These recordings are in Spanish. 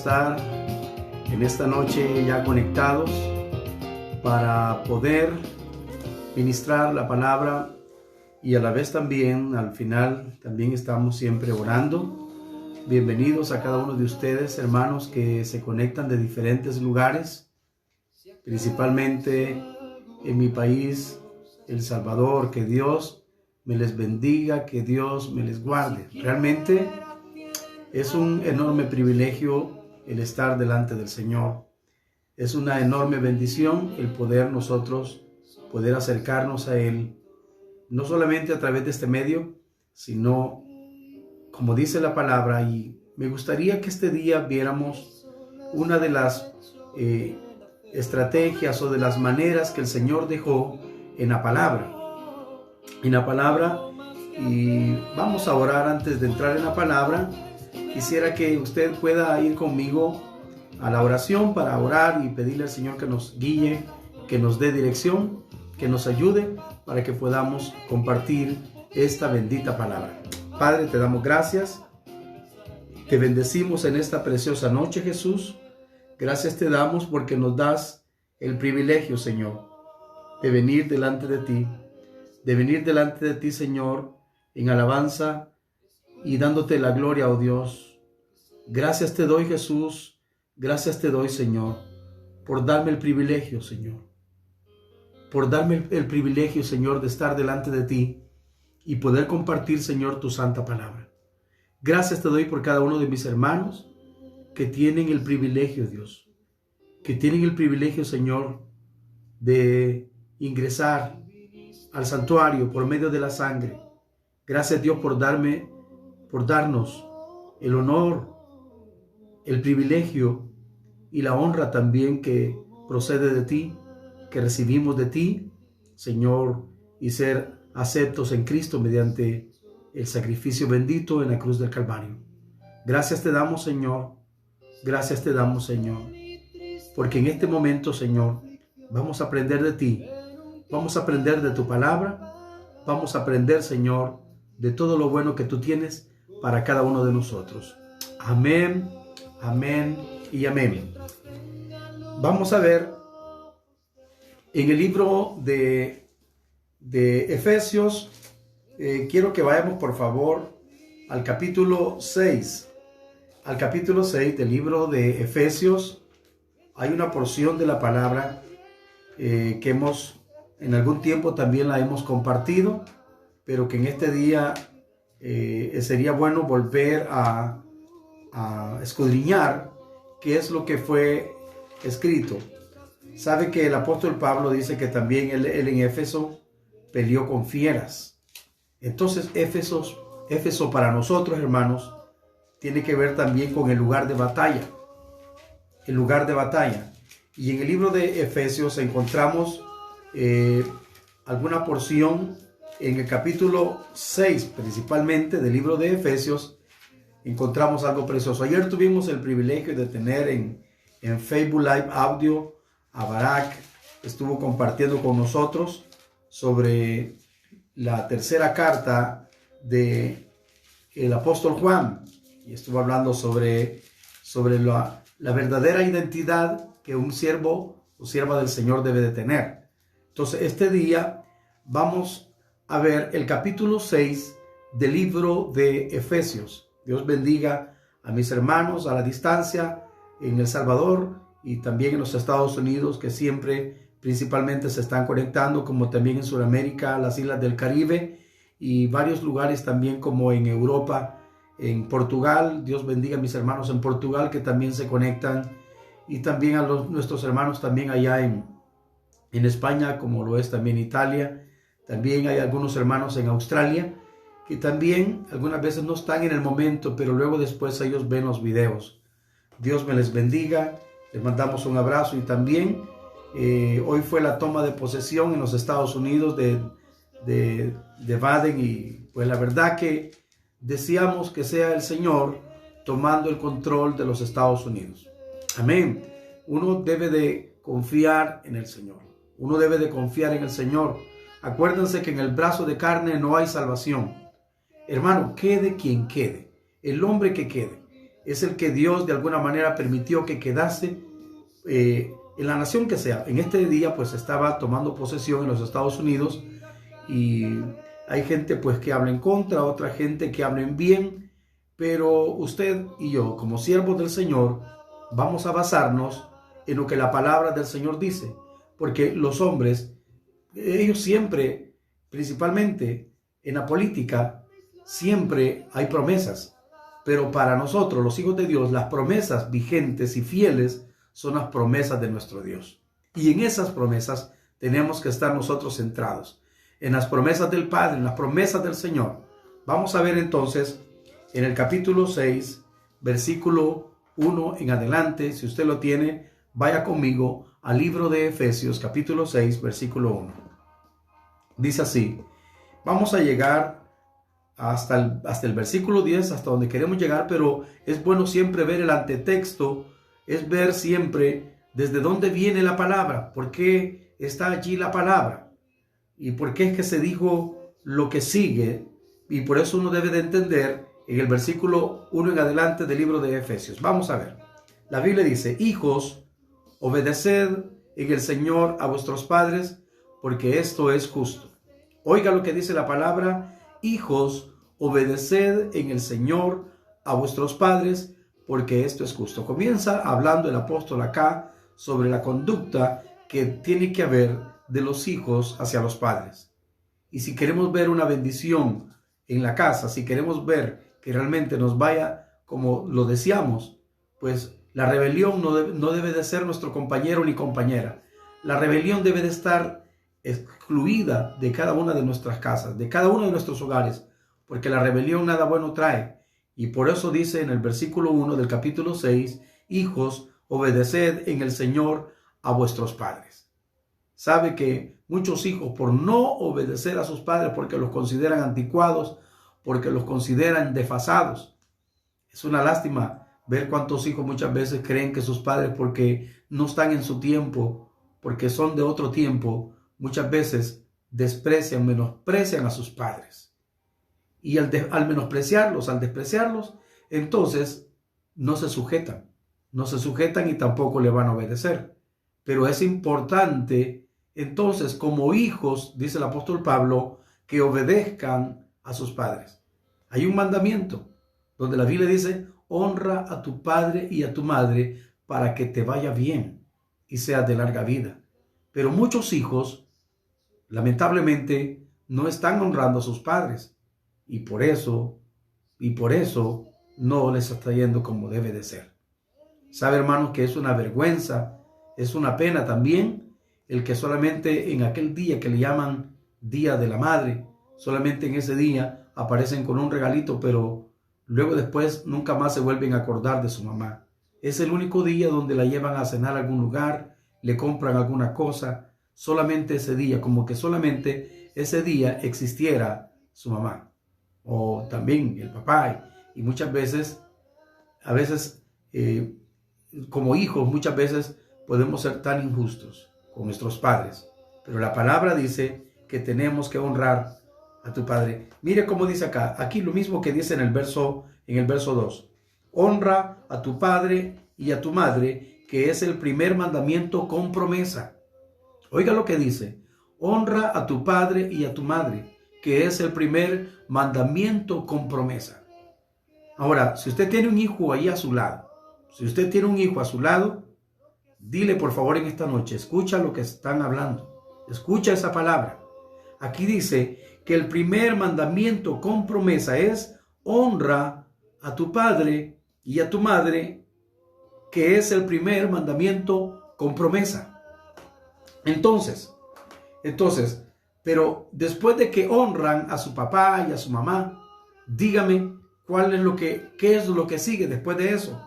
estar en esta noche ya conectados para poder ministrar la palabra y a la vez también, al final, también estamos siempre orando. Bienvenidos a cada uno de ustedes, hermanos, que se conectan de diferentes lugares, principalmente en mi país, El Salvador. Que Dios me les bendiga, que Dios me les guarde. Realmente es un enorme privilegio el estar delante del Señor. Es una enorme bendición el poder nosotros poder acercarnos a Él, no solamente a través de este medio, sino como dice la palabra. Y me gustaría que este día viéramos una de las estrategias o de las maneras que el Señor dejó en la palabra. Y vamos a orar antes de entrar en la palabra. Quisiera que usted pueda ir conmigo a la oración para orar y pedirle al Señor que nos guíe, que nos dé dirección, que nos ayude para que podamos compartir esta bendita palabra. Padre, te damos gracias, te bendecimos en esta preciosa noche, Jesús. Gracias te damos porque nos das el privilegio, Señor, de venir delante de ti, Señor, en alabanza y dándote la gloria, oh Dios. Gracias te doy, Jesús, gracias te doy, Señor, por darme el privilegio, Señor, por darme el privilegio, Señor, de estar delante de ti y poder compartir, Señor, tu santa palabra. Gracias te doy por cada uno de mis hermanos que tienen el privilegio, Dios, que tienen el privilegio, Señor, de ingresar al santuario por medio de la sangre. Gracias, Dios, por darnos el honor, el privilegio y la honra también que procede de ti, que recibimos de ti, Señor, y ser aceptos en Cristo mediante el sacrificio bendito en la cruz del Calvario. Gracias te damos, Señor. Gracias te damos, Señor. Porque en este momento, Señor, vamos a aprender de ti. Vamos a aprender de tu palabra. Vamos a aprender, Señor, de todo lo bueno que tú tienes para cada uno de nosotros. Amén, amén y amén. Vamos a ver en el libro de Efesios. Quiero que vayamos, por favor, al capítulo 6. Al capítulo 6 del libro de Efesios. Hay una porción de la palabra que en algún tiempo también la hemos compartido, pero que en este día sería bueno volver a escudriñar qué es lo que fue escrito. Sabe que el apóstol Pablo dice que también él en Éfeso peleó con fieras. Entonces Éfeso para nosotros, hermanos, tiene que ver también con el lugar de batalla. El lugar de batalla. Y en el libro de Efesios encontramos alguna porción en el capítulo 6, principalmente del libro de Efesios. Encontramos algo precioso. Ayer tuvimos el privilegio de tener en Facebook Live Audio a Barak. Estuvo compartiendo con nosotros sobre la tercera carta de el apóstol Juan. Y estuvo hablando sobre la verdadera identidad que un siervo o sierva del Señor debe de tener. Entonces, este día vamos a ver el capítulo 6 del libro de Efesios. Dios bendiga a mis hermanos a la distancia en El Salvador y también en los Estados Unidos, que siempre principalmente se están conectando, como también en Sudamérica, las islas del Caribe y varios lugares también como en Europa, en Portugal. Dios bendiga a mis hermanos en Portugal que también se conectan, y también a nuestros hermanos también allá en España, como lo es también Italia. También hay algunos hermanos en Australia que también algunas veces no están en el momento, pero luego después ellos ven los videos. Dios me les bendiga, les mandamos un abrazo. Y también hoy fue la toma de posesión en los Estados Unidos de Biden, y pues la verdad que deseamos que sea el Señor tomando el control de los Estados Unidos. Amén. Uno debe de confiar en el Señor. Uno debe de confiar en el Señor. Acuérdense que en el brazo de carne no hay salvación. Hermano, quede quien quede. El hombre que quede. es el que Dios de alguna manera permitió que quedase en la nación que sea. En este día pues estaba tomando posesión en los Estados Unidos y hay gente pues que habla en contra, otra gente que habla en bien, pero usted y yo como siervos del Señor vamos a basarnos en lo que la palabra del Señor dice, porque los hombres, ellos siempre, principalmente en la política, siempre hay promesas, pero para nosotros, los hijos de Dios, las promesas vigentes y fieles son las promesas de nuestro Dios. Y en esas promesas tenemos que estar nosotros centrados, en las promesas del Padre, en las promesas del Señor. Vamos a ver entonces en el capítulo 6, versículo 1 en adelante. Si usted lo tiene, vaya conmigo al libro de Efesios, capítulo 6, versículo 1. Dice así, vamos a llegar hasta el versículo 10, hasta donde queremos llegar, pero es bueno siempre ver el antetexto, es ver siempre desde dónde viene la palabra, por qué está allí la palabra y por qué es que se dijo lo que sigue, y por eso uno debe de entender en el versículo 1 en adelante del libro de Efesios. Vamos a ver, la Biblia dice, hijos, obedeced en el Señor a vuestros padres, porque esto es justo. Oiga lo que dice la palabra, hijos, obedeced en el Señor a vuestros padres, porque esto es justo. Comienza hablando el apóstol acá sobre la conducta que tiene que haber de los hijos hacia los padres. Y si queremos ver una bendición en la casa, si queremos ver que realmente nos vaya como lo deseamos, pues la rebelión no debe de ser nuestro compañero ni compañera. La rebelión debe de estar excluida de cada una de nuestras casas, de cada uno de nuestros hogares, porque la rebelión nada bueno trae. Y por eso dice en el versículo 1 del capítulo 6, hijos, obedeced en el Señor a vuestros padres. Sabe que muchos hijos, por no obedecer a sus padres, porque los consideran anticuados, porque los consideran desfasados. Es una lástima ver cuántos hijos muchas veces creen que sus padres, porque no están en su tiempo, porque son de otro tiempo, muchas veces desprecian, menosprecian a sus padres. Y al menospreciarlos, al despreciarlos, entonces no se sujetan y tampoco le van a obedecer. Pero es importante, entonces, como hijos, dice el apóstol Pablo, que obedezcan a sus padres. Hay un mandamiento donde la Biblia dice, honra a tu padre y a tu madre para que te vaya bien y seas de larga vida. Pero muchos hijos, lamentablemente, no están honrando a sus padres. Y por eso no les está yendo como debe de ser. Sabe, hermanos, que es una vergüenza, es una pena también el que solamente en aquel día que le llaman Día de la Madre, solamente en ese día aparecen con un regalito, pero luego después nunca más se vuelven a acordar de su mamá. Es el único día donde la llevan a cenar a algún lugar, le compran alguna cosa, solamente ese día, como que solamente ese día existiera su mamá. O también el papá, y muchas veces, como hijos, muchas veces podemos ser tan injustos con nuestros padres, pero la palabra dice que tenemos que honrar a tu padre. Mire cómo dice acá, aquí lo mismo que dice en el verso 2, honra a tu padre y a tu madre, que es el primer mandamiento con promesa. Oiga lo que dice, honra a tu padre y a tu madre, que es el primer mandamiento con promesa. Ahora, si usted tiene un hijo ahí a su lado, dile por favor en esta noche, escucha lo que están hablando, escucha esa palabra. Aquí dice que el primer mandamiento con promesa es honra a tu padre y a tu madre, que es el primer mandamiento con promesa. Entonces, pero después de que honran a su papá y a su mamá, dígame qué es lo que sigue después de eso.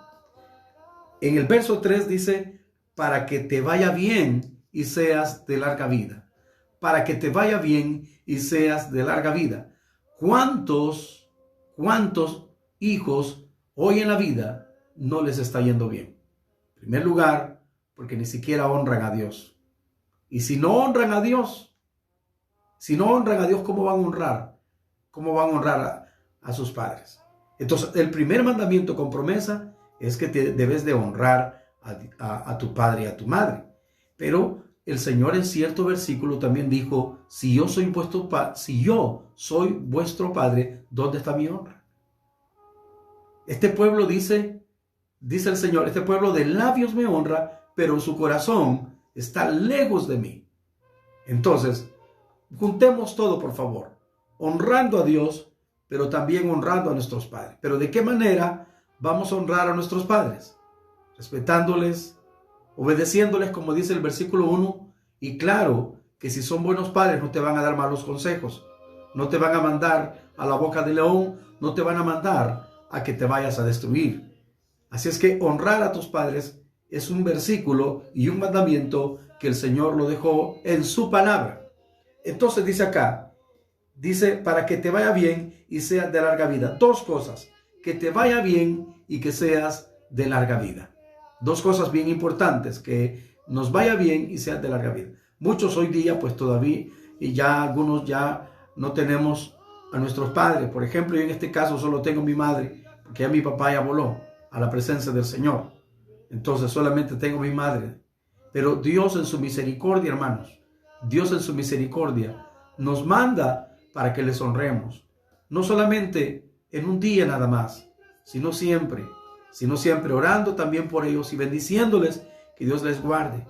En el verso 3 dice, para que te vaya bien y seas de larga vida. Para que te vaya bien y seas de larga vida. ¿Cuántos hijos hoy en la vida no les está yendo bien? En primer lugar, porque ni siquiera honran a Dios. Y si no honran a Dios, ¿cómo van a honrar? ¿Cómo van a honrar a sus padres? Entonces, el primer mandamiento con promesa es que debes de honrar a tu padre y a tu madre. Pero el Señor en cierto versículo también dijo, si yo soy vuestro padre, ¿dónde está mi honra? Este pueblo dice el Señor, este pueblo de labios me honra, pero su corazón está lejos de mí. Entonces, juntemos todo, por favor, honrando a Dios, pero también honrando a nuestros padres. Pero ¿de qué manera vamos a honrar a nuestros padres? Respetándoles, obedeciéndoles, como dice el versículo 1. Y claro que si son buenos padres no te van a dar malos consejos, no te van a mandar a la boca del león, no te van a mandar a que te vayas a destruir. Así es que honrar a tus padres es un versículo y un mandamiento que el Señor lo dejó en su palabra. Entonces dice acá, dice, para que te vaya bien y seas de larga vida. Dos cosas, que te vaya bien y que seas de larga vida. Dos cosas bien importantes, que nos vaya bien y seas de larga vida. Muchos hoy día, pues todavía, y ya algunos ya no tenemos a nuestros padres. Por ejemplo, yo en este caso solo tengo a mi madre, porque ya mi papá ya voló a la presencia del Señor. Entonces solamente tengo a mi madre. Pero Dios en su misericordia, hermanos, Dios en su misericordia nos manda para que les honremos. No solamente en un día nada más, sino siempre orando también por ellos y bendiciéndoles, que Dios les guarde.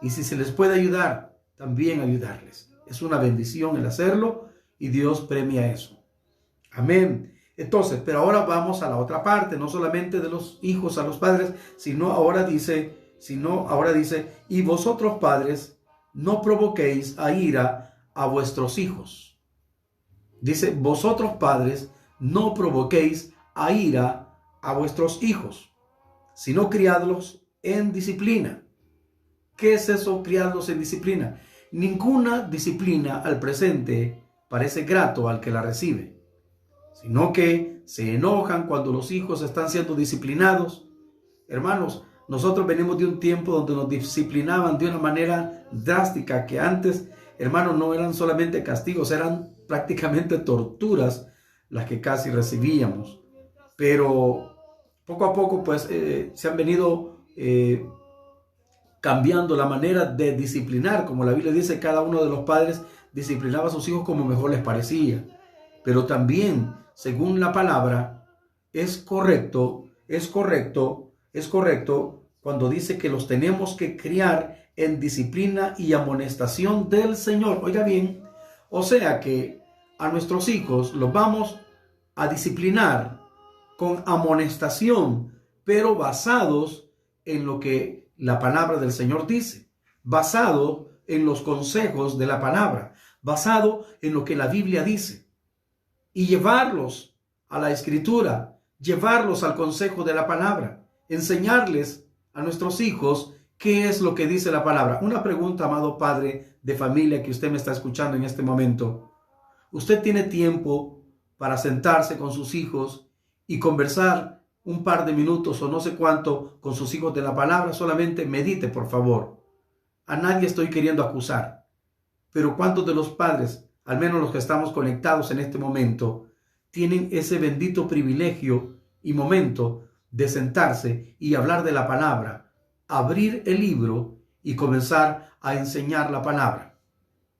Y si se les puede ayudar, también ayudarles. Es una bendición el hacerlo y Dios premia eso. Amén. Entonces, pero ahora vamos a la otra parte, no solamente de los hijos a los padres, sino ahora dice, y vosotros padres, no provoquéis a ira a vuestros hijos. Dice, vosotros padres, no provoquéis a ira a vuestros hijos, sino criadlos en disciplina. ¿Qué es eso, criadlos en disciplina? Ninguna disciplina al presente parece grato al que la recibe, sino que se enojan cuando los hijos están siendo disciplinados. Hermanos, nosotros venimos de un tiempo donde nos disciplinaban de una manera drástica, que antes, hermanos, no eran solamente castigos, eran prácticamente torturas las que casi recibíamos. Pero poco a poco, pues, se han venido cambiando la manera de disciplinar. Como la Biblia dice, cada uno de los padres disciplinaba a sus hijos como mejor les parecía. Pero también, según la palabra, es correcto cuando dice que los tenemos que criar en disciplina y amonestación del Señor. Oiga bien, o sea que a nuestros hijos los vamos a disciplinar con amonestación, pero basados en lo que la palabra del Señor dice, basado en los consejos de la palabra, basado en lo que la Biblia dice, y llevarlos a la Escritura, llevarlos al consejo de la palabra, enseñarles a nuestros hijos qué es lo que dice la palabra. Una pregunta, amado padre de familia que usted me está escuchando en este momento. ¿Usted tiene tiempo para sentarse con sus hijos y conversar un par de minutos o no sé cuánto con sus hijos de la palabra? Solamente medite, por favor. A nadie estoy queriendo acusar, pero ¿cuántos de los padres, al menos los que estamos conectados en este momento, tienen ese bendito privilegio y momento de sentarse y hablar de la palabra, abrir el libro y comenzar a enseñar la palabra?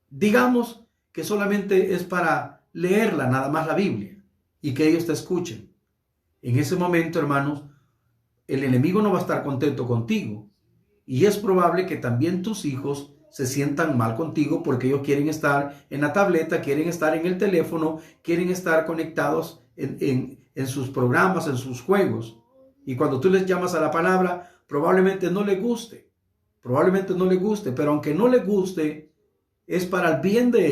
Digamos que solamente es para leerla nada más, la Biblia, y que ellos te escuchen. En ese momento, hermanos, el enemigo no va a estar contento contigo, y es probable que también tus hijos se sientan mal contigo porque ellos quieren estar en la tableta, quieren estar en el teléfono, quieren estar conectados en sus programas, en sus juegos. Y cuando tú les llamas a la palabra, probablemente no les guste, pero aunque no les guste, es para el bien de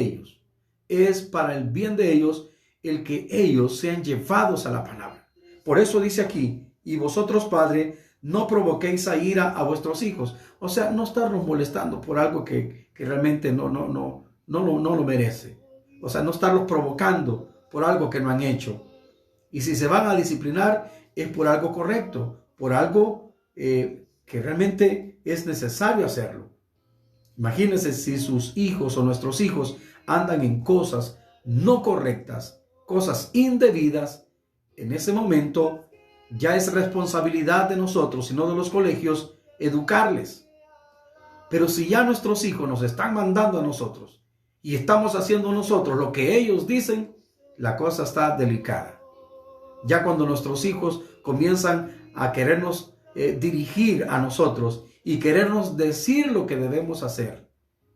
ellos, el que ellos sean llevados a la palabra. Por eso dice aquí, y vosotros, padre, no provoquéis a ira a vuestros hijos. O sea, no estarlos molestando por algo que realmente no lo merece. O sea, no estarlos provocando por algo que no han hecho. Y si se van a disciplinar, es por algo correcto, por algo que realmente es necesario hacerlo. Imagínense si sus hijos o nuestros hijos andan en cosas no correctas, cosas indebidas. En ese momento ya es responsabilidad de nosotros, sino de los colegios, educarles. Pero si ya nuestros hijos nos están mandando a nosotros y estamos haciendo nosotros lo que ellos dicen, la cosa está delicada. Ya cuando nuestros hijos comienzan a querernos dirigir a nosotros y querernos decir lo que debemos hacer.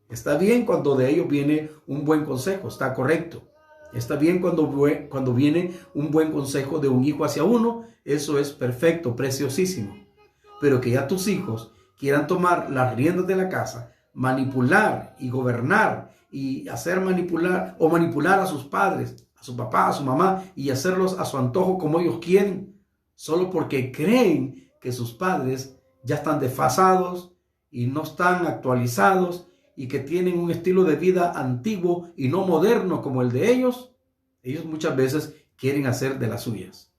Está bien cuando de ellos viene un buen consejo, está correcto. Está bien cuando viene un buen consejo de un hijo hacia uno, eso es perfecto, preciosísimo. Pero que ya tus hijos quieran tomar las riendas de la casa, manipular y gobernar y hacer manipular a sus padres, a su papá, a su mamá y hacerlos a su antojo como ellos quieren, solo porque creen que sus padres ya están desfasados y no están actualizados y que tienen un estilo de vida antiguo y no moderno como el de ellos. Ellos muchas veces quieren hacer de las suyas.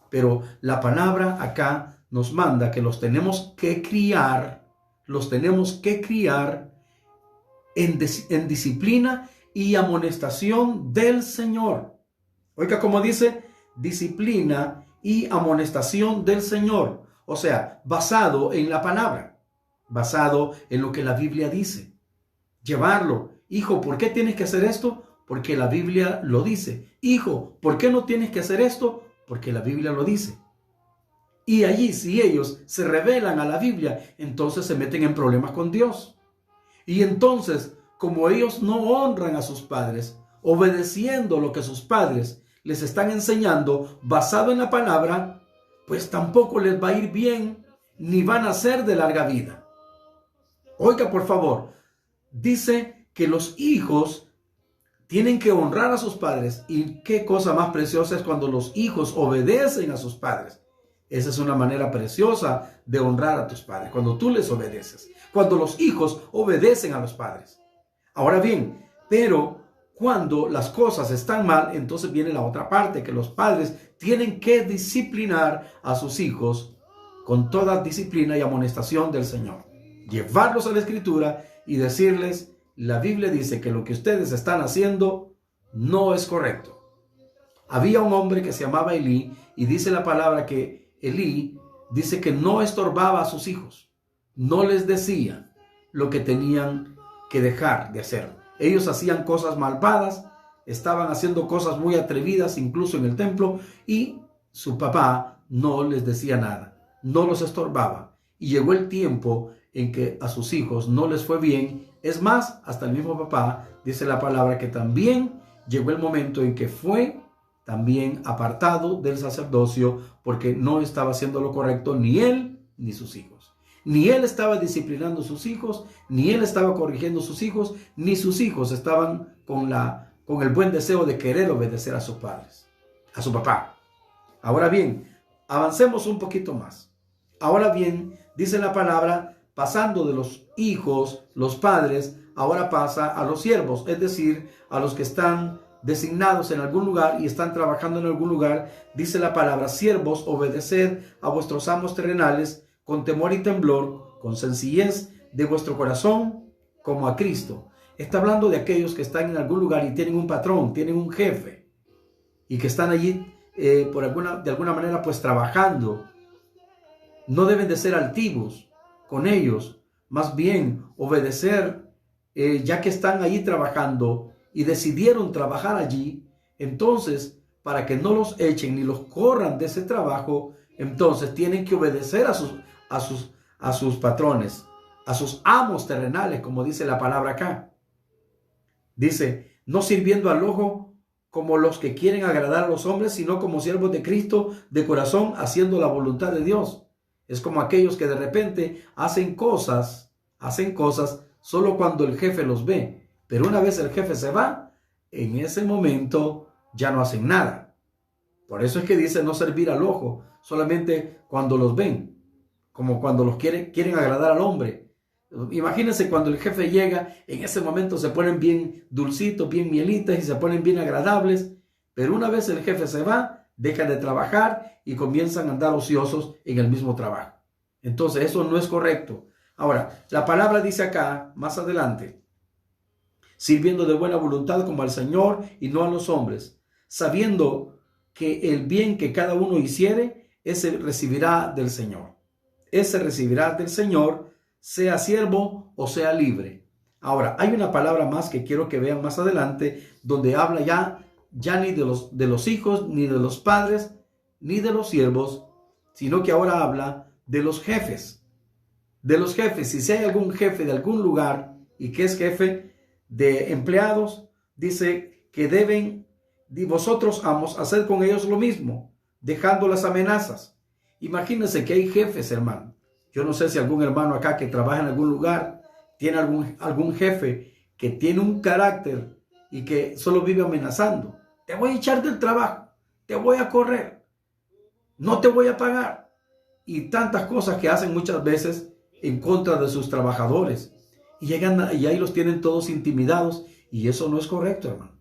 Pero la palabra acá nos manda que los tenemos que criar en disciplina y amonestación del Señor. Oiga, como dice, disciplina y amonestación del Señor. O sea, basado en la palabra, basado en lo que la Biblia dice. Llevarlo. Hijo, ¿por qué tienes que hacer esto? Porque la Biblia lo dice. Hijo, ¿por qué no tienes que hacer esto? Porque la Biblia lo dice. Y allí, si ellos se rebelan a la Biblia, entonces se meten en problemas con Dios. Y entonces, como ellos no honran a sus padres, obedeciendo lo que sus padres les están enseñando, basado en la palabra, pues tampoco les va a ir bien, ni van a ser de larga vida. Oiga, por favor, dice que los hijos tienen que honrar a sus padres. Y qué cosa más preciosa es cuando los hijos obedecen a sus padres. Esa es una manera preciosa de honrar a tus padres, cuando tú les obedeces, cuando los hijos obedecen a los padres. Ahora bien, pero cuando las cosas están mal, entonces viene la otra parte, que los padres tienen que disciplinar a sus hijos con toda disciplina y amonestación del Señor. Llevarlos a la Escritura y decirles, la Biblia dice que lo que ustedes están haciendo no es correcto. Había un hombre que se llamaba Elí, y dice la palabra que Elí dice que no estorbaba a sus hijos, no les decía lo que tenían que dejar de hacer. Ellos hacían cosas malvadas, estaban haciendo cosas muy atrevidas, incluso en el templo, y su papá no les decía nada, no los estorbaba. Y llegó el tiempo en que a sus hijos no les fue bien. Es más, hasta el mismo papá dice la palabra que también llegó el momento en que fue también apartado del sacerdocio porque no estaba haciendo lo correcto ni él ni sus hijos. Ni él estaba disciplinando a sus hijos, ni él estaba corrigiendo a sus hijos, ni sus hijos estaban con el buen deseo de querer obedecer a sus padres, a su papá. Ahora bien, avancemos un poquito más. Ahora bien, dice la palabra, pasando de los hijos, los padres, ahora pasa a los siervos, es decir, a los que están designados en algún lugar y están trabajando en algún lugar. Dice la palabra, siervos, obedeced a vuestros amos terrenales con temor y temblor, con sencillez de vuestro corazón, como a Cristo. Está hablando de aquellos que están en algún lugar y tienen un patrón, tienen un jefe, y que están allí de alguna manera pues trabajando. No deben de ser altivos con ellos, más bien obedecer, ya que están allí trabajando y decidieron trabajar allí. Entonces, para que no los echen ni los corran de ese trabajo, entonces tienen que obedecer a sus patrones, a sus amos terrenales, como dice la palabra acá. Dice, no sirviendo al ojo como los que quieren agradar a los hombres, sino como siervos de Cristo de corazón, haciendo la voluntad de Dios. Es como aquellos que de repente hacen cosas solo cuando el jefe los ve. Pero una vez el jefe se va, en ese momento ya no hacen nada. Por eso es que dice no servir al ojo, solamente cuando los ven, como cuando los quieren agradar al hombre. Imagínense cuando el jefe llega, en ese momento se ponen bien dulcitos, bien mielitas y se ponen bien agradables. Pero una vez el jefe se va, dejan de trabajar y comienzan a andar ociosos en el mismo trabajo. Entonces eso no es correcto. Ahora, la palabra dice acá, más adelante, sirviendo de buena voluntad como al Señor y no a los hombres, sabiendo que el bien que cada uno hiciere, ese recibirá del Señor. Ese recibirá del Señor, sea siervo o sea libre. Ahora, hay una palabra más que quiero que vean más adelante, donde habla ya ni de los hijos, ni de los padres, ni de los siervos, sino que ahora habla de los jefes. De los jefes. Y si hay algún jefe de algún lugar y que es jefe de empleados, dice que deben, y vosotros, amos, hacer con ellos lo mismo, dejando las amenazas. Imagínense que hay jefes, hermano. Yo no sé si algún hermano acá que trabaja en algún lugar tiene algún jefe que tiene un carácter y que solo vive amenazando. Te voy a echar del trabajo, te voy a correr, no te voy a pagar. Y tantas cosas que hacen muchas veces en contra de sus trabajadores. Y llegan y ahí los tienen todos intimidados. Y eso no es correcto, hermano.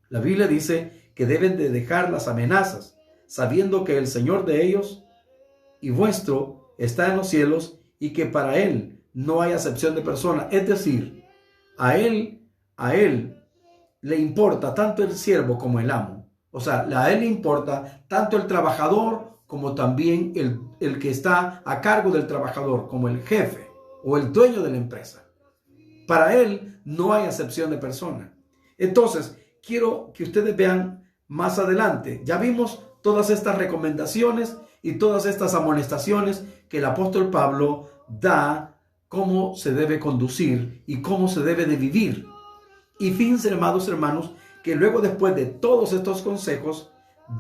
La Biblia dice que deben de dejar las amenazas, sabiendo que el Señor de ellos y vuestro está en los cielos y que para Él no hay acepción de persona. Es decir, a Él le importa tanto el siervo como el amo. O sea, a Él le importa tanto el trabajador como también el que está a cargo del trabajador, como el jefe o el dueño de la empresa. Para Él no hay acepción de persona. Entonces, quiero que ustedes vean más adelante. Ya vimos todas estas recomendaciones y todas estas amonestaciones que el apóstol Pablo da, cómo se debe conducir y cómo se debe de vivir. Y fíjense, amados hermanos, que luego, después de todos estos consejos,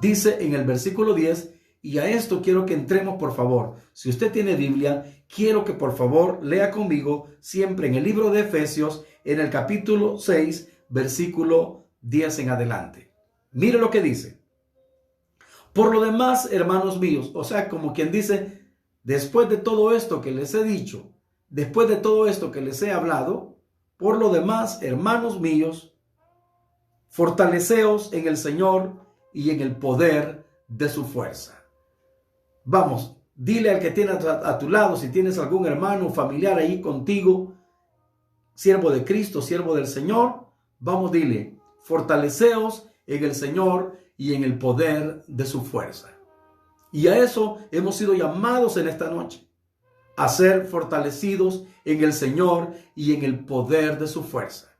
dice en el versículo 10, y a esto quiero que entremos, por favor. Si usted tiene Biblia, quiero que por favor lea conmigo siempre en el libro de Efesios, en el capítulo 6, versículo 10 en adelante. Mire lo que dice. Por lo demás, hermanos míos, o sea, como quien dice, después de todo esto que les he dicho, después de todo esto que les he hablado, por lo demás, hermanos míos, fortaleceos en el Señor y en el poder de su fuerza. Vamos, dile al que tiene a tu lado, si tienes algún hermano o familiar ahí contigo, siervo de Cristo, siervo del Señor, vamos, dile, fortaleceos en el Señor y en el poder de su fuerza. Y a eso hemos sido llamados en esta noche, a ser fortalecidos en el Señor y en el poder de su fuerza.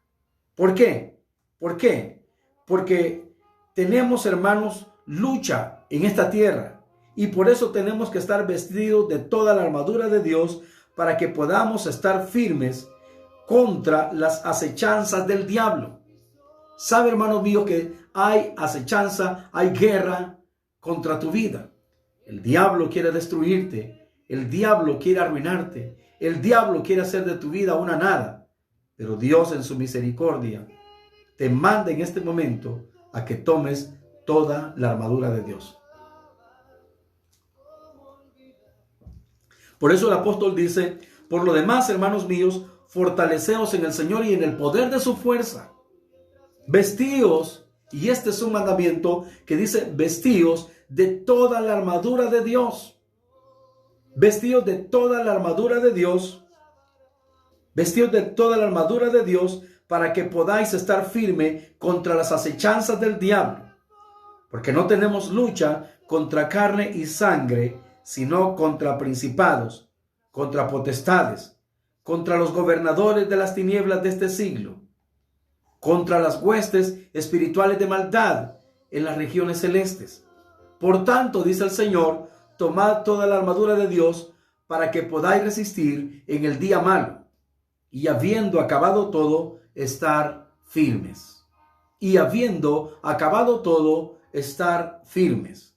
¿Por qué? ¿Por qué? Porque tenemos, hermanos, lucha en esta tierra. Y por eso tenemos que estar vestidos de toda la armadura de Dios para que podamos estar firmes contra las acechanzas del diablo. Sabe, hermanos míos, que hay acechanza, hay guerra contra tu vida. El diablo quiere destruirte, el diablo quiere arruinarte, el diablo quiere hacer de tu vida una nada. Pero Dios, en su misericordia, te manda en este momento a que tomes toda la armadura de Dios. Por eso el apóstol dice, por lo demás, hermanos míos, fortaleceos en el Señor y en el poder de su fuerza. Vestíos, y este es un mandamiento que dice, vestíos de toda la armadura de Dios. Vestíos de toda la armadura de Dios. Vestíos de toda la armadura de Dios para que podáis estar firme contra las acechanzas del diablo. Porque no tenemos lucha contra carne y sangre, sino contra principados, contra potestades, contra los gobernadores de las tinieblas de este siglo, contra las huestes espirituales de maldad en las regiones celestes. Por tanto, dice el Señor, tomad toda la armadura de Dios para que podáis resistir en el día malo, y habiendo acabado todo, estar firmes. Y habiendo acabado todo, estar firmes.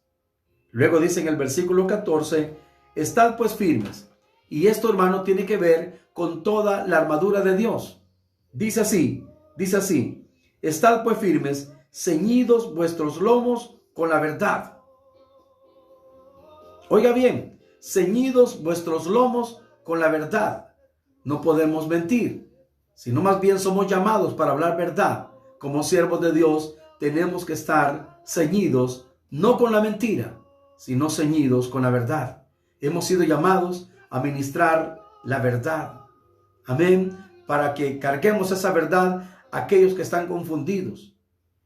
Luego dice en el versículo 14, estad pues firmes. Y esto, hermano, tiene que ver con toda la armadura de Dios. Dice así, estad pues firmes, ceñidos vuestros lomos con la verdad. Oiga bien, ceñidos vuestros lomos con la verdad. No podemos mentir, sino más bien somos llamados para hablar verdad. Como siervos de Dios tenemos que estar ceñidos, no con la mentira, sino ceñidos con la verdad. Hemos sido llamados a ministrar la verdad. Amén. Para que carguemos esa verdad a aquellos que están confundidos.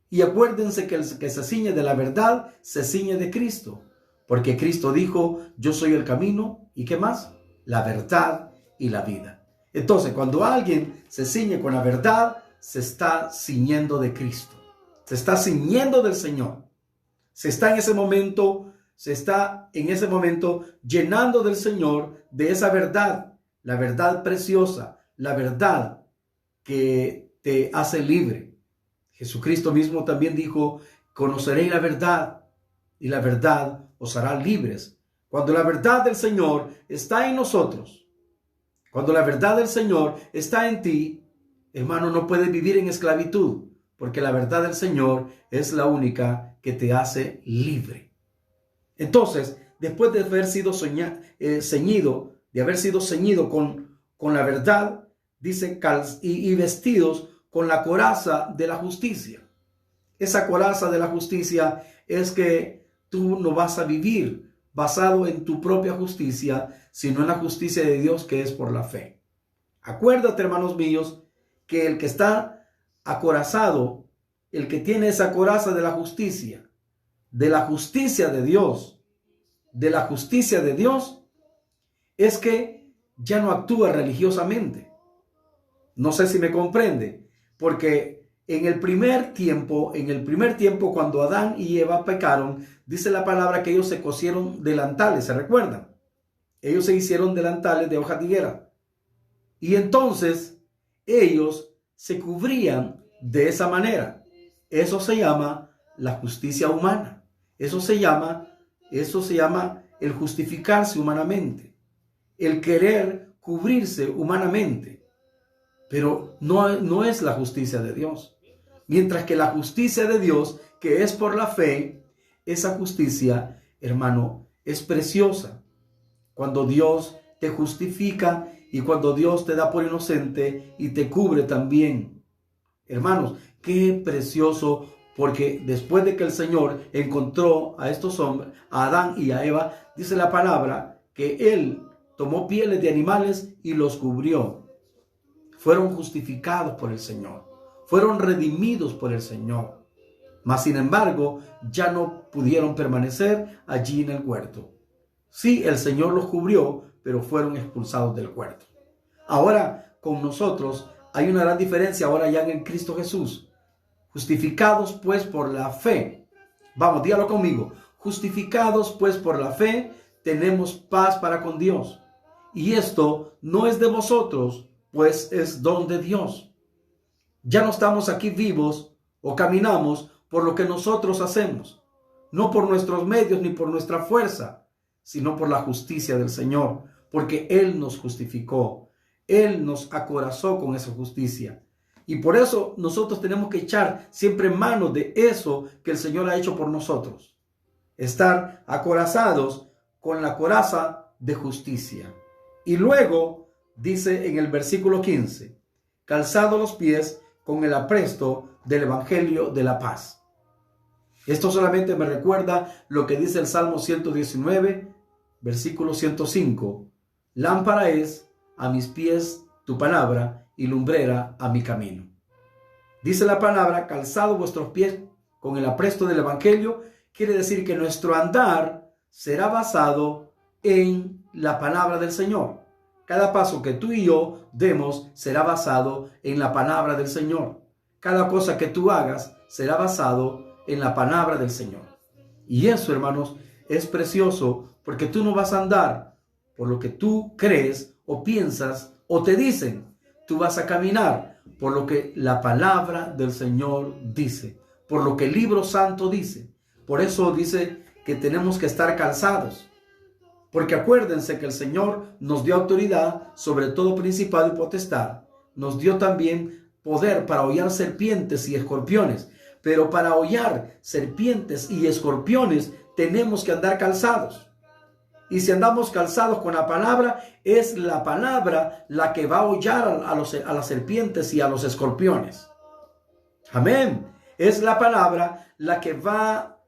Y acuérdense que el que se ciñe de la verdad, se ciñe de Cristo. Porque Cristo dijo, yo soy el camino, ¿y qué más? La verdad y la vida. Entonces, cuando alguien se ciñe con la verdad, se está ciñendo de Cristo. Se está ciñendo del Señor. Se está en ese momento llenando del Señor de esa verdad, la verdad preciosa, la verdad que te hace libre. Jesucristo mismo también dijo, conoceréis la verdad y la verdad os hará libres. Cuando la verdad del Señor está en nosotros, cuando la verdad del Señor está en ti, hermano, no puedes vivir en esclavitud, porque la verdad del Señor es la única que te hace libre. Entonces, después de haber sido ceñido con la verdad, dice, y vestidos con la coraza de la justicia. Esa coraza de la justicia es que tú no vas a vivir basado en tu propia justicia, sino en la justicia de Dios, que es por la fe. Acuérdate, hermanos míos, que el que está acorazado, el que tiene esa coraza de la justicia de Dios, es que ya no actúa religiosamente. No sé si me comprende, porque en el primer tiempo, cuando Adán y Eva pecaron, dice la palabra que ellos se cosieron delantales, ¿se recuerdan? Ellos se hicieron delantales de hoja de higuera. Y entonces ellos se cubrían de esa manera. Eso se llama la justicia humana. Eso se llama el justificarse humanamente, el querer cubrirse humanamente. Pero no es la justicia de Dios. Mientras que la justicia de Dios, que es por la fe, esa justicia, hermano, es preciosa. Cuando Dios te justifica y cuando Dios te da por inocente y te cubre también. Hermanos, qué precioso, porque después de que el Señor encontró a estos hombres, a Adán y a Eva, dice la palabra que Él tomó pieles de animales y los cubrió. Fueron justificados por el Señor, fueron redimidos por el Señor. Mas sin embargo, ya no pudieron permanecer allí en el huerto. Sí, el Señor los cubrió, pero fueron expulsados del huerto. Ahora, con nosotros hay una gran diferencia, ahora ya en Cristo Jesús. Justificados pues por la fe. Vamos, dígalo conmigo. Justificados pues por la fe, tenemos paz para con Dios. Y esto no es de vosotros, pues es don de Dios. Ya no estamos aquí vivos o caminamos por lo que nosotros hacemos, no por nuestros medios ni por nuestra fuerza, sino por la justicia del Señor, porque Él nos justificó, Él nos acorazó con esa justicia. Y por eso nosotros tenemos que echar siempre mano de eso que el Señor ha hecho por nosotros. Estar acorazados con la coraza de justicia. Y luego dice en el versículo 15, calzado los pies con el apresto del Evangelio de la paz. Esto solamente me recuerda lo que dice el Salmo 119, versículo 105. Lámpara es a mis pies tu palabra y lumbrera a mi camino. Dice la palabra, calzado vuestros pies con el apresto del Evangelio, quiere decir que nuestro andar será basado en la palabra del Señor. Cada paso que tú y yo demos será basado en la palabra del Señor. Cada cosa que tú hagas será basado en la palabra del Señor. Y eso, hermanos, es precioso, porque tú no vas a andar por lo que tú crees o piensas o te dicen. Tú vas a caminar por lo que la palabra del Señor dice, por lo que el libro santo dice. Por eso dice que tenemos que estar calzados. Porque acuérdense que el Señor nos dio autoridad sobre todo principado y potestad. Nos dio también poder para hollar serpientes y escorpiones. Pero para hollar serpientes y escorpiones tenemos que andar calzados. Y si andamos calzados con la palabra, es la palabra la que va a hollar a las serpientes y a los escorpiones. Amén. Es la palabra la que va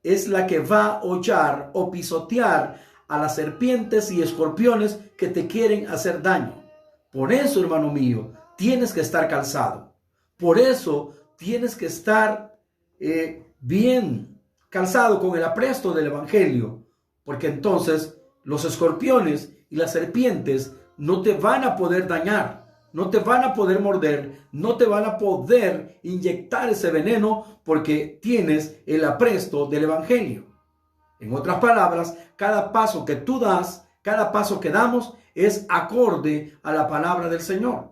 a hollar o pisotear a las serpientes y escorpiones que te quieren hacer daño. Por eso, hermano mío, tienes que estar calzado. Por eso tienes que estar bien calzado con el apresto del Evangelio. porque entonces los escorpiones y las serpientes no te van a poder dañar, no te van a poder morder, no te van a poder inyectar ese veneno porque tienes el apresto del evangelio. En otras palabras, cada paso que tú das, cada paso que damos es acorde a la palabra del Señor.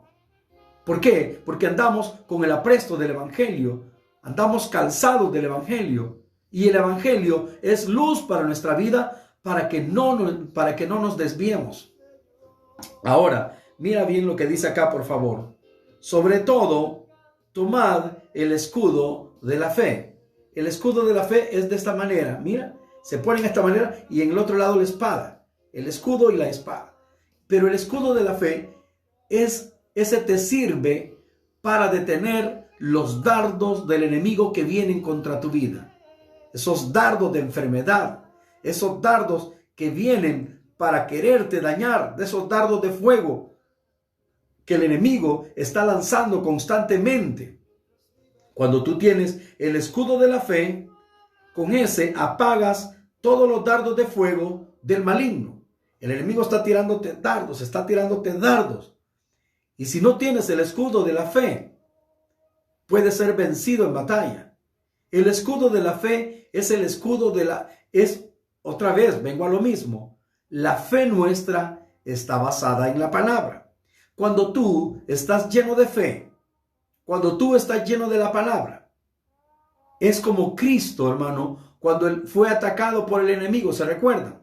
¿Por qué? Porque andamos con el apresto del evangelio, andamos calzados del evangelio, y el evangelio es luz para nuestra vida, para que no nos desviemos. Ahora, mira bien lo que dice acá, por favor. Sobre todo, tomad el escudo de la fe. El escudo de la fe es de esta manera. Mira, se pone en esta manera y en el otro lado la espada. El escudo y la espada. Pero el escudo de la fe ese te sirve para detener los dardos del enemigo que vienen contra tu vida. Esos dardos de enfermedad, esos dardos que vienen para quererte dañar, de esos dardos de fuego que el enemigo está lanzando constantemente. Cuando tú tienes el escudo de la fe, con ese apagas todos los dardos de fuego del maligno. El enemigo está tirándote dardos. Y si no tienes el escudo de la fe, puedes ser vencido en batalla. El escudo de la fe es el escudo otra vez, vengo a lo mismo. La fe nuestra está basada en la palabra. Cuando tú estás lleno de fe, cuando tú estás lleno de la palabra, es como Cristo, hermano, cuando él fue atacado por el enemigo, ¿se recuerdan?